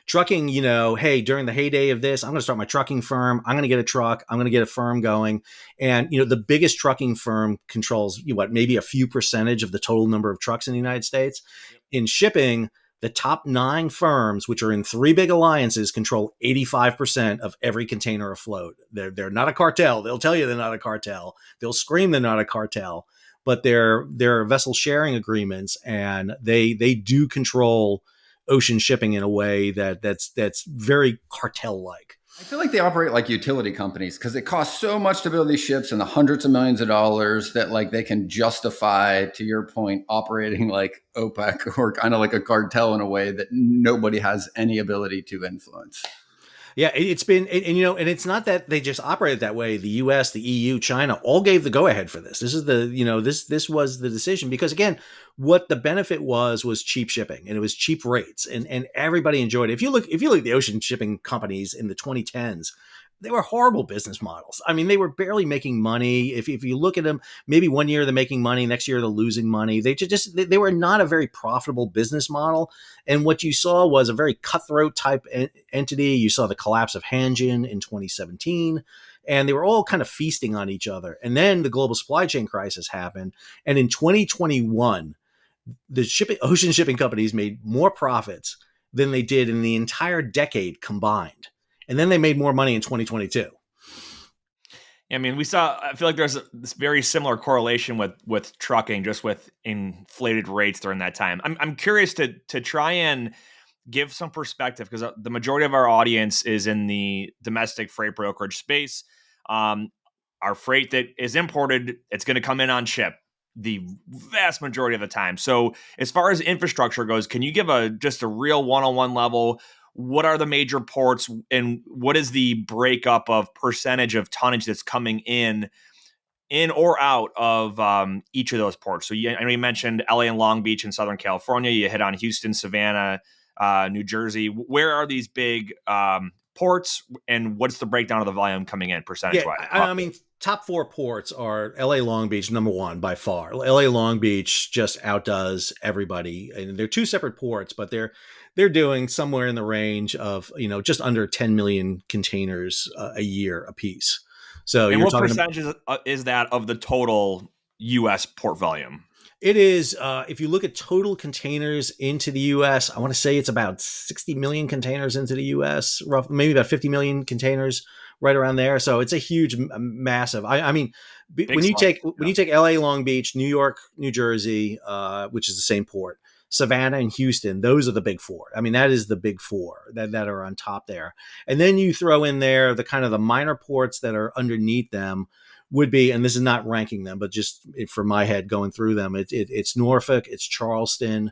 Trucking, hey, during the heyday of this, I'm going to start my trucking firm. I'm going to get a truck. I'm going to get a firm going. And, the biggest trucking firm controls, maybe a few percentage of the total number of trucks in the United States. Yep. In shipping, the top 9 firms, which are in 3 big alliances, control 85% of every container afloat. They're not a cartel. They'll tell you they're not a cartel. They'll scream they're not a cartel, but they're vessel sharing agreements, and they do control ocean shipping in a way that's very cartel-like. I feel like they operate like utility companies, because it costs so much to build these ships in the hundreds of millions of dollars that like they can justify, to your point, operating like OPEC or kind of like a cartel in a way that nobody has any ability to influence. Yeah, it's been, and it's not that they just operated that way. The U.S., the EU, China all gave the go ahead for this. This is this was the decision because again, what the benefit was cheap shipping and it was cheap rates and everybody enjoyed it. If you look at the ocean shipping companies in the 2010s, they were horrible business models. I mean, they were barely making money. If you look at them, maybe one year they're making money, next year they're losing money. They were not a very profitable business model. And what you saw was a very cutthroat type entity. You saw the collapse of Hanjin in 2017, and they were all kind of feasting on each other. And then the global supply chain crisis happened. And in 2021, the ocean shipping companies made more profits than they did in the entire decade combined. And then they made more money in 2022. I mean, I feel like there's this very similar correlation with trucking, just with inflated rates during that time. I'm curious to try and give some perspective because the majority of our audience is in the domestic freight brokerage space. Our freight that is imported, it's going to come in on ship the vast majority of the time. So as far as infrastructure goes, can you give just a real one-on-one level? What are the major ports and what is the breakup of percentage of tonnage that's coming in or out of each of those ports? So I know you mentioned LA and Long Beach in Southern California. You hit on Houston, Savannah, New Jersey. Where are these big ports and what's the breakdown of the volume coming in percentage-wise? Yeah, I mean, top four ports are LA Long Beach, number one by far. LA Long Beach just outdoes everybody. And they're two separate ports, but they're doing somewhere in the range of, just under 10 million containers a year apiece. So and what percentage is that of the total U.S. port volume? It is, if you look at total containers into the U.S., I want to say it's about 60 million containers into the U.S., maybe about 50 million containers right around there. So it's a huge, massive. I mean, when you take LA, Long Beach, New York, New Jersey, which is the same port, Savannah and Houston, those are the big four. I mean, that is the big four that are on top there. And then you throw in there the kind of the minor ports that are underneath them would be, and this is not ranking them, but just for my head going through them, it's Norfolk, it's Charleston,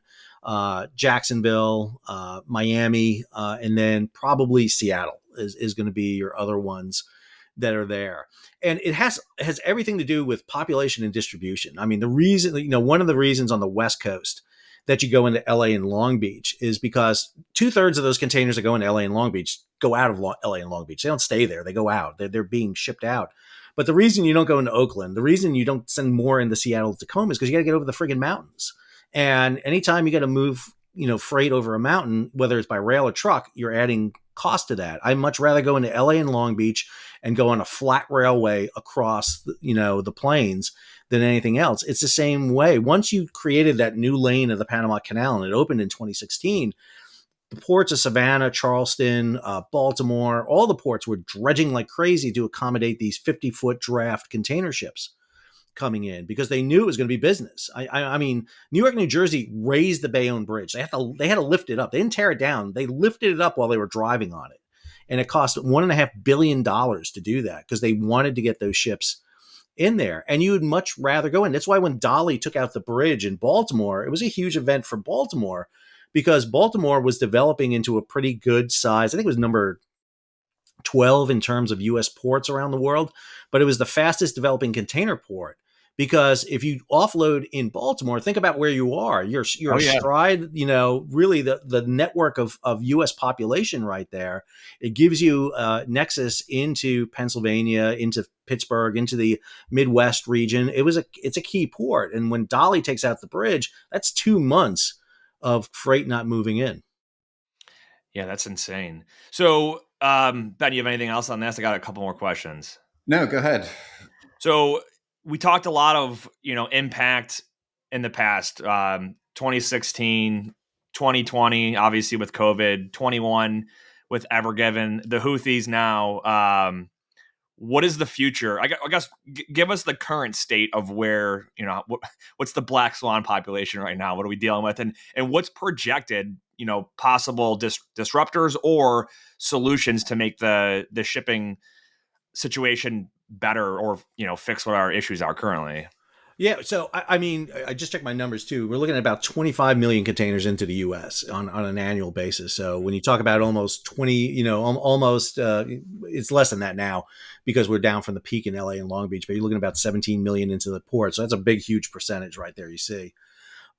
Jacksonville, Miami, and then probably Seattle is going to be your other ones that are there. And it has everything to do with population and distribution. I mean, the reason, one of the reasons on the West Coast that you go into LA and Long Beach is because 2/3 of those containers that go into LA and Long Beach go out of LA and Long Beach. They don't stay there. They go out. They're being shipped out. But the reason you don't go into Oakland, the reason you don't send more into Seattle to Tacoma is because you got to get over the friggin' mountains. And anytime you got to move, freight over a mountain, whether it's by rail or truck, you're adding cost to that. I'd much rather go into LA and Long Beach and go on a flat railway across, the plains than anything else. It's the same way. Once you created that new lane of the Panama Canal and it opened in 2016, the ports of Savannah, Charleston, Baltimore, all the ports were dredging like crazy to accommodate these 50-foot draft container ships coming in because they knew it was going to be business. I mean, New York, New Jersey raised the Bayonne Bridge. They had to lift it up. They didn't tear it down. They lifted it up while they were driving on it. And it cost $1.5 billion to do that because they wanted to get those ships in there. And you would much rather go in. That's why when Dolly took out the bridge in Baltimore, it was a huge event for Baltimore because Baltimore was developing into a pretty good size. I think it was number 12 in terms of U.S. ports around the world, but it was the fastest developing container port. Because if you offload in Baltimore, think about where you are. You're astride, really the network of U.S. population right there. It gives you nexus into Pennsylvania, into Pittsburgh, into the Midwest region. It's a key port. And when Dolly takes out the bridge, that's 2 months of freight not moving in. Yeah, that's insane. So, Ben, you have anything else on this? I got a couple more questions. No, go ahead. So we talked a lot of, impact in the past, 2016, 2020, obviously with COVID, 21 with Ever Given, the Houthis now. What is the future? I guess give us the current state of where, what's the black swan population right now? What are we dealing with? And what's projected, possible disruptors or solutions to make the shipping situation better or, fix what our issues are currently? Yeah, so I mean, I just checked my numbers too. We're looking at about 25 million containers into the U.S. on an annual basis. So when you talk about almost 20, almost it's less than that now because we're down from the peak in L.A. and Long Beach. But you're looking at about 17 million into the port. So that's a big, huge percentage right there. You see.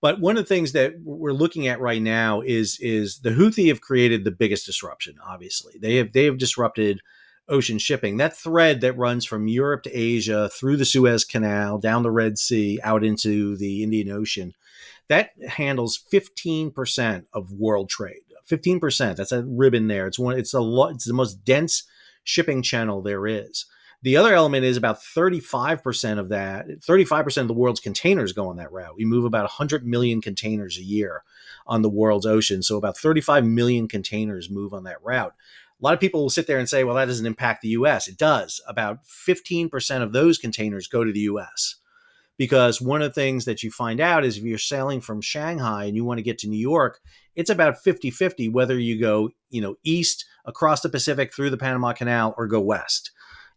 But one of the things that we're looking at right now is the Houthi have created the biggest disruption. Obviously, they have disrupted ocean shipping. That thread that runs from Europe to Asia through the Suez Canal, down the Red Sea, out into the Indian Ocean, that handles 15% of world trade. 15%. That's a ribbon there. It's the most dense shipping channel there is. The other element is about 35% of that. 35% of the world's containers go on that route. We move about 100 million containers a year on the world's ocean. So about 35 million containers move on that route. A lot of people will sit there and say, well, that doesn't impact the U.S. It does. About 15% of those containers go to the U.S. Because one of the things that you find out is if you're sailing from Shanghai and you want to get to New York, it's about 50-50 whether you go, east across the Pacific through the Panama Canal or go west.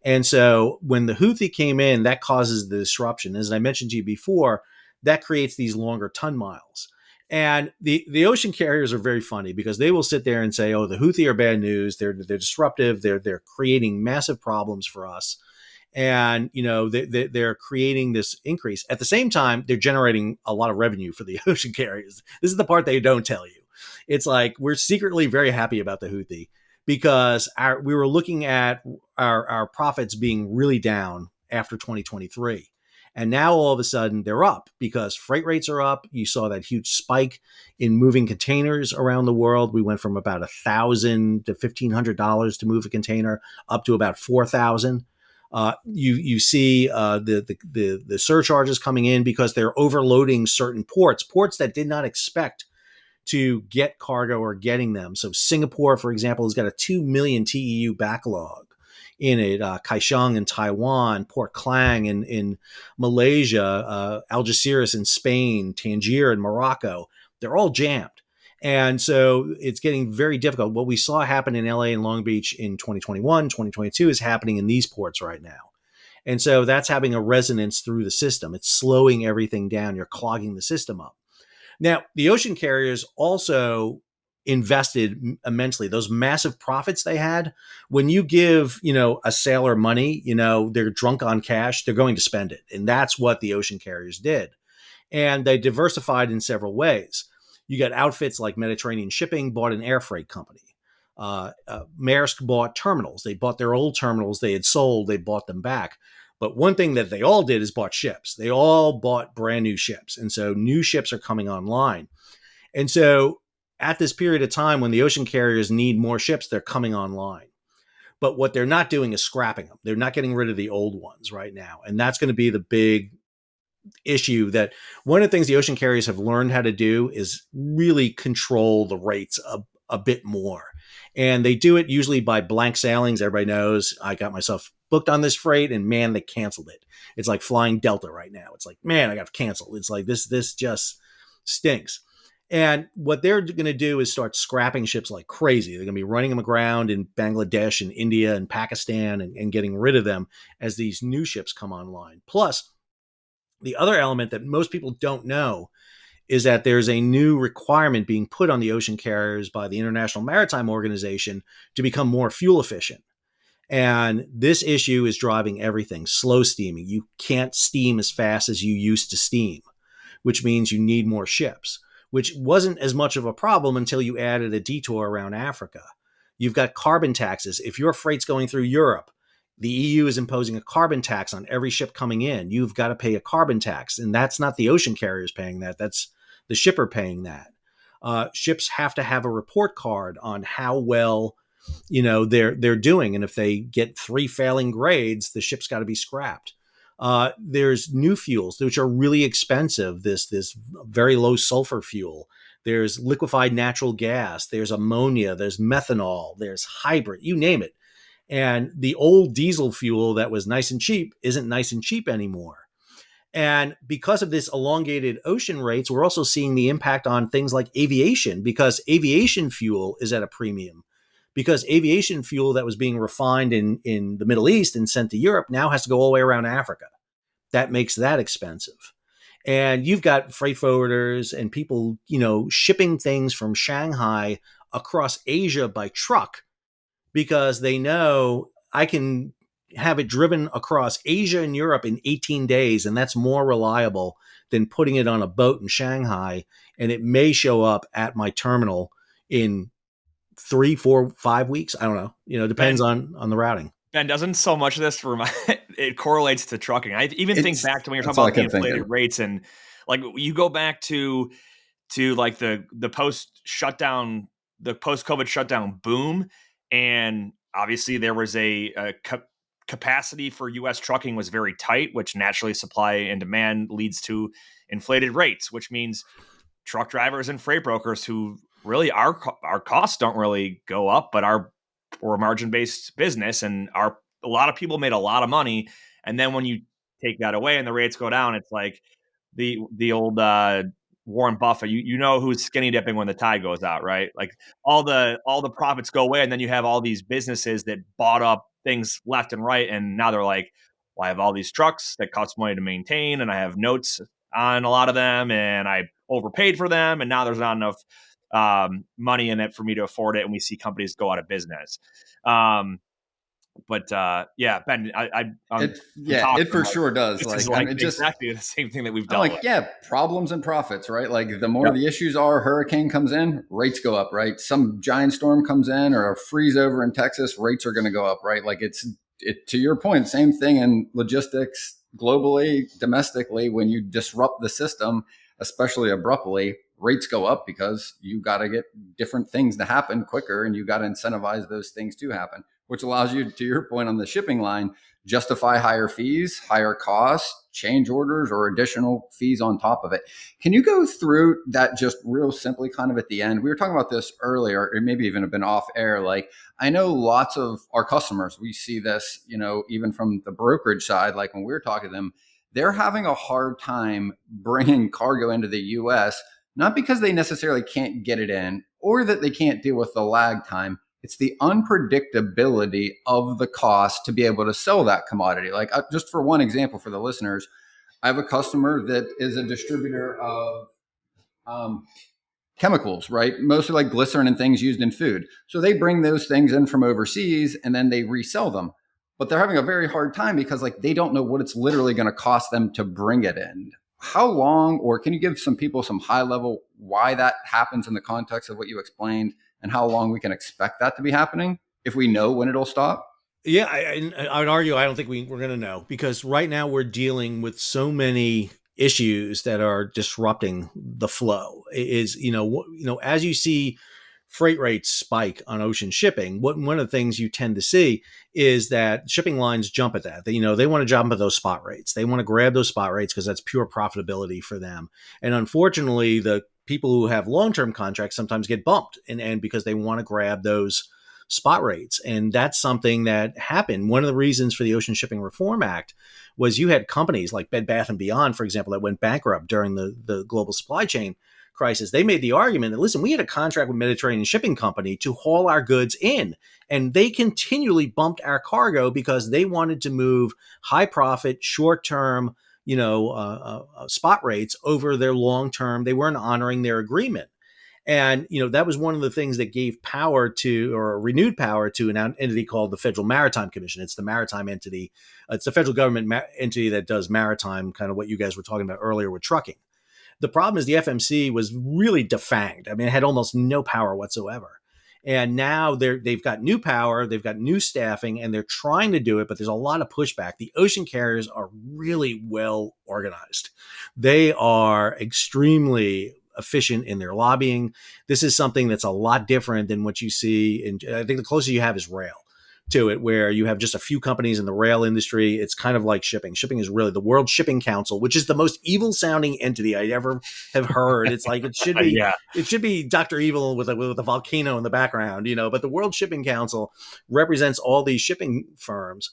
And so when the Houthi came in, that causes the disruption. As I mentioned to you before, that creates these longer ton miles. And the ocean carriers are very funny because they will sit there and say, "Oh, the Houthi are bad news. They're disruptive. They're creating massive problems for us." And they're creating this increase. At the same time, they're generating a lot of revenue for the ocean carriers. This is the part they don't tell you. It's like we're secretly very happy about the Houthi because we were looking at our profits being really down after 2023. And now all of a sudden they're up because freight rates are up. You saw that huge spike in moving containers around the world. We went from about $1,000 to $1,500 to move a container up to about $4,000. You see the surcharges coming in because they're overloading certain ports that did not expect to get cargo or getting them. So Singapore, for example, has got a 2 million TEU backlog in it. Kaohsiung in Taiwan, Port Klang in Malaysia, Algeciras in Spain, Tangier in Morocco. They're all jammed. And so it's getting very difficult. What we saw happen in LA and Long Beach in 2021, 2022 is happening in these ports right now. And so that's having a resonance through the system. It's slowing everything down. You're clogging the system up. Now, the ocean carriers also invested immensely. Those massive profits they had, when you give, a sailor money, they're drunk on cash, they're going to spend it. And that's what the ocean carriers did. And they diversified in several ways. You got outfits like Mediterranean Shipping bought an air freight company. Maersk bought terminals. They bought their old terminals they had sold. They bought them back. But one thing that they all did is bought ships. They all bought brand new ships. And so new ships are coming online. And so at this period of time when the ocean carriers need more ships, they're coming online. But what they're not doing is scrapping them. They're not getting rid of the old ones right now. And that's going to be the big issue. That one of the things the ocean carriers have learned how to do is really control the rates a bit more. And they do it usually by blank sailings. Everybody knows I got myself booked on this freight and man, they canceled it. It's like flying Delta right now. It's like, man, I got canceled. It's like this just stinks. And what they're going to do is start scrapping ships like crazy. They're going to be running them aground in Bangladesh and India and Pakistan and getting rid of them as these new ships come online. Plus, the other element that most people don't know is that there's a new requirement being put on the ocean carriers by the International Maritime Organization to become more fuel efficient. And this issue is driving everything. Slow steaming. You can't steam as fast as you used to steam, which means you need more ships, which wasn't as much of a problem until you added a detour around Africa. You've got carbon taxes. If your freight's going through Europe, the EU is imposing a carbon tax on every ship coming in. You've got to pay a carbon tax. And that's not the ocean carriers paying that. That's the shipper paying that. Ships have to have a report card on how well they're doing. And if they get 3 failing grades, the ship's got to be scrapped. There's new fuels, which are really expensive. This very low sulfur fuel. There's liquefied natural gas. There's ammonia. There's methanol. There's hybrid. You name it. And the old diesel fuel that was nice and cheap isn't nice and cheap anymore. And because of this elongated ocean rates, we're also seeing the impact on things like aviation, because aviation fuel is at a premium. Because aviation fuel that was being refined in the Middle East and sent to Europe now has to go all the way around Africa. that makes that expensive. And you've got freight forwarders and people, shipping things from Shanghai across Asia by truck because they know I can have it driven across Asia and Europe in 18 days. And that's more reliable than putting it on a boat in Shanghai. And it may show up at my terminal in 3, 4, 5 weeks. I don't know. Depends on the routing. Ben, doesn't so much of this it correlates to trucking. I even think back to when you're talking about the inflated rates, and like you go back to like the post shutdown, the post COVID shutdown boom, and obviously there was a capacity for U.S. trucking was very tight, which naturally supply and demand leads to inflated rates, which means truck drivers and freight brokers who really our costs don't really go up, but we're a margin-based business, and a lot of people made a lot of money. And then when you take that away and the rates go down, it's like the old Warren Buffett. You know who's skinny dipping when the tide goes out, right? Like all the profits go away, and then you have all these businesses that bought up things left and right, and now they're like, well, I have all these trucks that cost money to maintain, and I have notes on a lot of them, and I overpaid for them, and now there's not enough money in it for me to afford it, and we see companies go out of business. But yeah, Ben, it for sure does. Like exactly the same thing that we've dealt with. Yeah, problems and profits, right? Like the more the issues are, hurricane comes in, rates go up, right? Some giant storm comes in or a freeze over in Texas, rates are going to go up, right? Like it to your point, same thing in logistics globally, domestically. When you disrupt the system, especially abruptly, rates go up because you got to get different things to happen quicker, and you got to incentivize those things to happen, which allows you, to your point on the shipping line, justify higher fees, higher costs, change orders, or additional fees on top of it. Can you go through that just real simply kind of at the end? We were talking about this earlier, or maybe even have been off air. Like, I know lots of our customers, we see this, even from the brokerage side, like when we're talking to them, they're having a hard time bringing cargo into the US, not because they necessarily can't get it in or that they can't deal with the lag time. It's the unpredictability of the cost to be able to sell that commodity. Like just for one example for the listeners, I have a customer that is a distributor of chemicals, right? Mostly like glycerin and things used in food. So they bring those things in from overseas and then they resell them. But they're having a very hard time because like they don't know what it's literally going to cost them to bring it in. How long, or can you give some people some high level why that happens in the context of what you explained, and how long we can expect that to be happening if we know when it'll stop? Yeah, I would argue I don't think we're going to know, because right now we're dealing with so many issues that are disrupting the flow. Is as you see freight rates spike on ocean shipping, one of the things you tend to see is that shipping lines jump at that. They want to jump at those spot rates. They want to grab those spot rates because that's pure profitability for them. And unfortunately, the people who have long-term contracts sometimes get bumped and because they want to grab those spot rates. And that's something that happened. One of the reasons for the Ocean Shipping Reform Act was you had companies like Bed Bath & Beyond, for example, that went bankrupt during the global supply chain crisis. They made the argument that, listen, we had a contract with Mediterranean Shipping Company to haul our goods in, and they continually bumped our cargo because they wanted to move high profit, short-term, spot rates over their long-term. They weren't honoring their agreement. And, that was one of the things that gave power to, or renewed power to, an entity called the Federal Maritime Commission. It's the maritime entity. It's the federal government entity that does maritime, kind of what you guys were talking about earlier with trucking. The problem is the FMC was really defanged. I mean, it had almost no power whatsoever. And now they've got new power, they've got new staffing, and they're trying to do it, but there's a lot of pushback. The ocean carriers are really well organized. They are extremely efficient in their lobbying. This is something that's a lot different than what you see. And I think the closest you have is rail to it, where you have just a few companies in the rail industry. It's kind of like shipping. Shipping is really the World Shipping Council, which is the most evil sounding entity I ever have heard. It's like, it should be, it should be Dr. Evil with a volcano in the background, but the World Shipping Council represents all these shipping firms.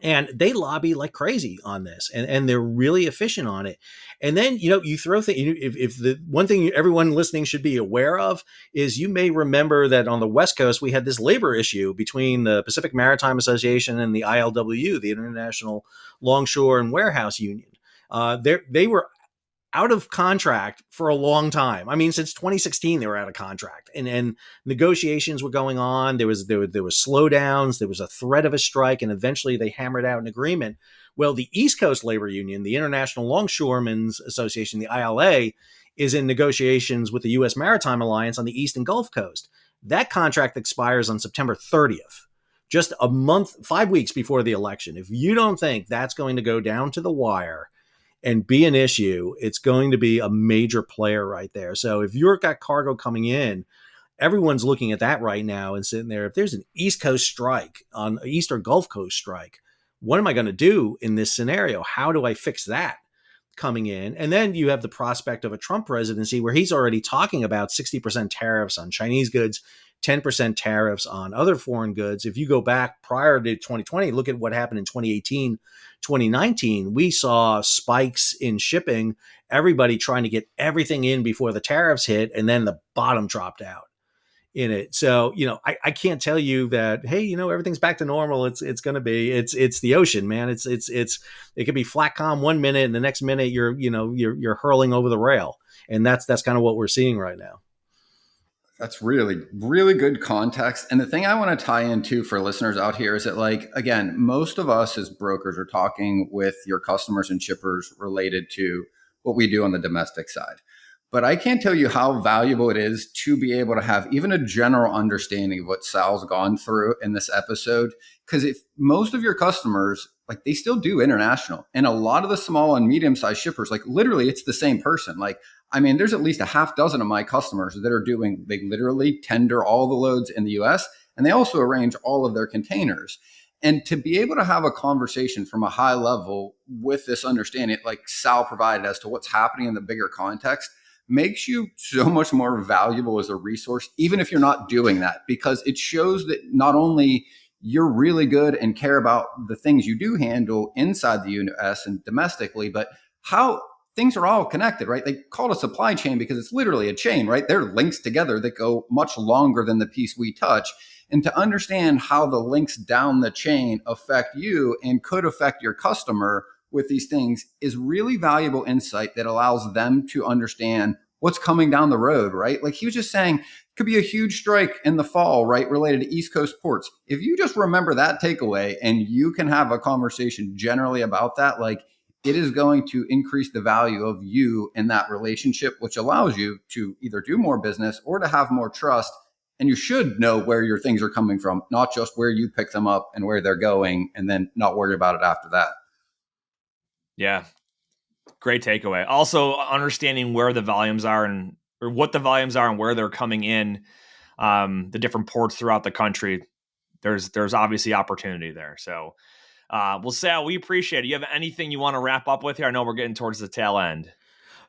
And they lobby like crazy on this, and they're really efficient on it. And then, you throw things, if the one thing everyone listening should be aware of is, you may remember that on the West Coast, we had this labor issue between the Pacific Maritime Association and the ILW, the International Longshore and Warehouse Union. They were out of contract for a long time. I mean, since 2016, they were out of contract, and negotiations were going on. There was slowdowns. There was a threat of a strike, and eventually they hammered out an agreement. Well, the East Coast Labor Union, the International Longshoremen's Association, the ILA, is in negotiations with the U.S. Maritime Alliance on the East and Gulf Coast. That contract expires on September 30th, just a month, 5 weeks before the election. If you don't think that's going to go down to the wire and be an issue, it's going to be a major player right there. So if you've got cargo coming in, everyone's looking at that right now and sitting there. If there's an East Coast strike, on East or Gulf Coast strike, what am I going to do in this scenario? How do I fix that coming in? And then you have the prospect of a Trump presidency where he's already talking about 60% tariffs on Chinese goods, 10% tariffs on other foreign goods. If you go back prior to 2020, look at what happened in 2018, 2019, we saw spikes in shipping, everybody trying to get everything in before the tariffs hit, and then the bottom dropped out in it. So, I can't tell you that, hey, everything's back to normal. It's going to be, it's the ocean, man. It could be flat calm 1 minute, and the next minute you're hurling over the rail. And that's kind of what we're seeing right now. That's really, really good context. And the thing I want to tie into for listeners out here is that, again, most of us as brokers are talking with your customers and shippers related to what we do on the domestic side. But I can't tell you how valuable it is to be able to have even a general understanding of what Sal's gone through in this episode. Because if most of your customers, they still do international, and a lot of the small and medium-sized shippers, literally it's the same person. There's at least a half dozen of my customers that are they literally tender all the loads in the US, and they also arrange all of their containers. And to be able to have a conversation from a high level with this understanding, like Sal provided, as to what's happening in the bigger context, makes you so much more valuable as a resource, even if you're not doing that, because it shows that not only you're really good and care about the things you do handle inside the US and domestically, but how things are all connected, right? They call it a supply chain because it's literally a chain, right? There are links together that go much longer than the piece we touch. And to understand how the links down the chain affect you and could affect your customer with these things is really valuable insight that allows them to understand what's coming down the road, right? Like he was just saying, could be a huge strike in the fall, right? Related to East Coast ports. If you just remember that takeaway and you can have a conversation generally about that, it is going to increase the value of you in that relationship, which allows you to either do more business or to have more trust. And you should know where your things are coming from, not just where you pick them up and where they're going, and then not worry about it after that. Yeah. Great takeaway. Also, understanding where the volumes are or what the volumes are and where they're coming in, the different ports throughout the country. There's obviously opportunity there. So, well, Sal, we appreciate it. You have anything you want to wrap up with here? I know we're getting towards the tail end.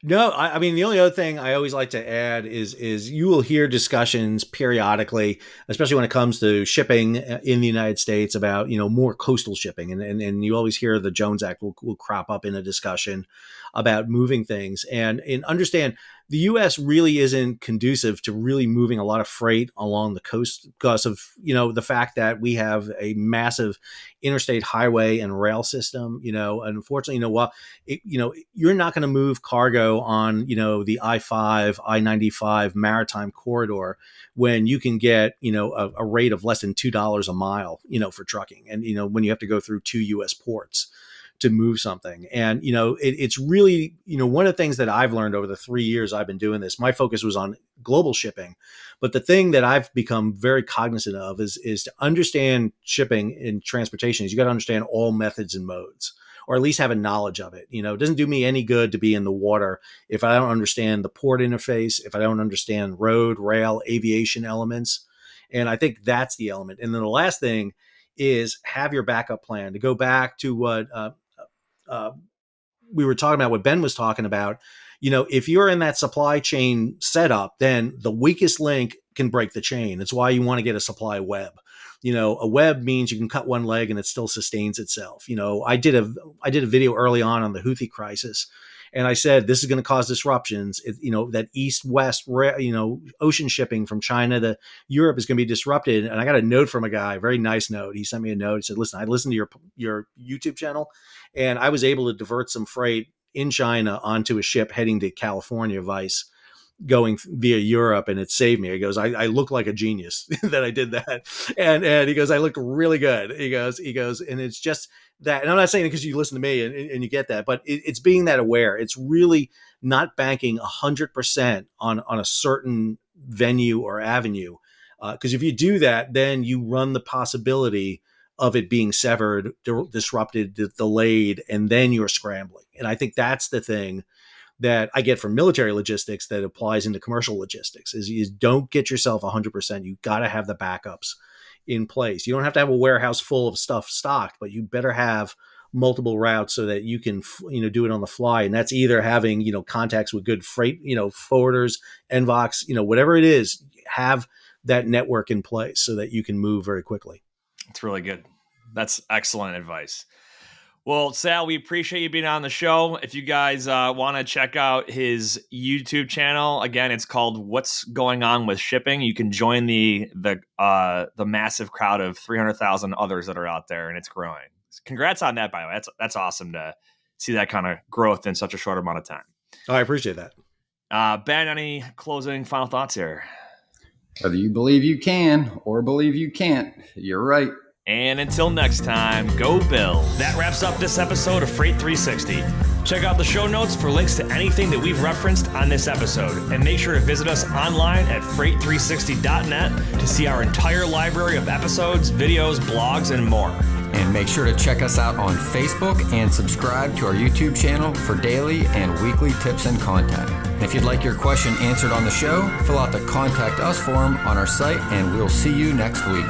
No, I mean, the only other thing I always like to add is you will hear discussions periodically, especially when it comes to shipping in the United States, about, more coastal shipping. And you always hear the Jones Act will crop up in a discussion about moving things. And understand, the U.S. really isn't conducive to really moving a lot of freight along the coast because of, the fact that we have a massive interstate highway and rail system, unfortunately, you're not going to move cargo on, the I-5, I-95 maritime corridor when you can get, a rate of less than $2 a mile, for trucking. And, when you have to go through 2 U.S. ports to move something. And, it's really, one of the things that I've learned over the 3 years I've been doing this, my focus was on global shipping. But the thing that I've become very cognizant of is to understand shipping and transportation is you got to understand all methods and modes, or at least have a knowledge of it. It doesn't do me any good to be in the water if I don't understand the port interface, if I don't understand road, rail, aviation elements. And I think that's the element. And then the last thing is have your backup plan. To go back to what we were talking about, what Ben was talking about, if you're in that supply chain setup, then the weakest link can break the chain. It's why you want to get a supply web, A web means you can cut one leg and it still sustains itself. I did a video early on the Houthi crisis, and I said this is going to cause disruptions. That east-west ocean shipping from China to Europe is going to be disrupted. And I got a note from a guy, a very nice note. He sent me a note. He said, "Listen, I listened to your YouTube channel, and I was able to divert some freight in China onto a ship heading to California vice, going via Europe, and it saved me." He goes, I look like a genius that I did that. And he goes, I looked really good. He goes, and it's just that, and I'm not saying it because you listen to me and you get that, but it's being that aware. It's really not banking 100% on a certain venue or avenue. Because if you do that, then you run the possibility of it being severed, disrupted, delayed, and then you're scrambling. And I think that's the thing that I get from military logistics that applies into commercial logistics is don't get yourself 100%. You got to have the backups in place. You don't have to have a warehouse full of stuff stocked, but you better have multiple routes so that you can, do it on the fly. And that's either having, contacts with good freight, forwarders, NVOX, whatever it is, have that network in place so that you can move very quickly. It's really good. That's excellent advice. Well, Sal, we appreciate you being on the show. If you guys want to check out his YouTube channel, again, it's called What's Going On with Shipping. You can join the massive crowd of 300,000 others that are out there, and it's growing. Congrats on that, by the way. That's awesome to see that kind of growth in such a short amount of time. Oh, I appreciate that. Ben, any closing final thoughts here? Whether you believe you can or believe you can't, you're right. And until next time, go Bill. That wraps up this episode of Freight 360. Check out the show notes for links to anything that we've referenced on this episode. And make sure to visit us online at freight360.net to see our entire library of episodes, videos, blogs, and more. And make sure to check us out on Facebook and subscribe to our YouTube channel for daily and weekly tips and content. And if you'd like your question answered on the show, fill out the Contact Us form on our site, and we'll see you next week.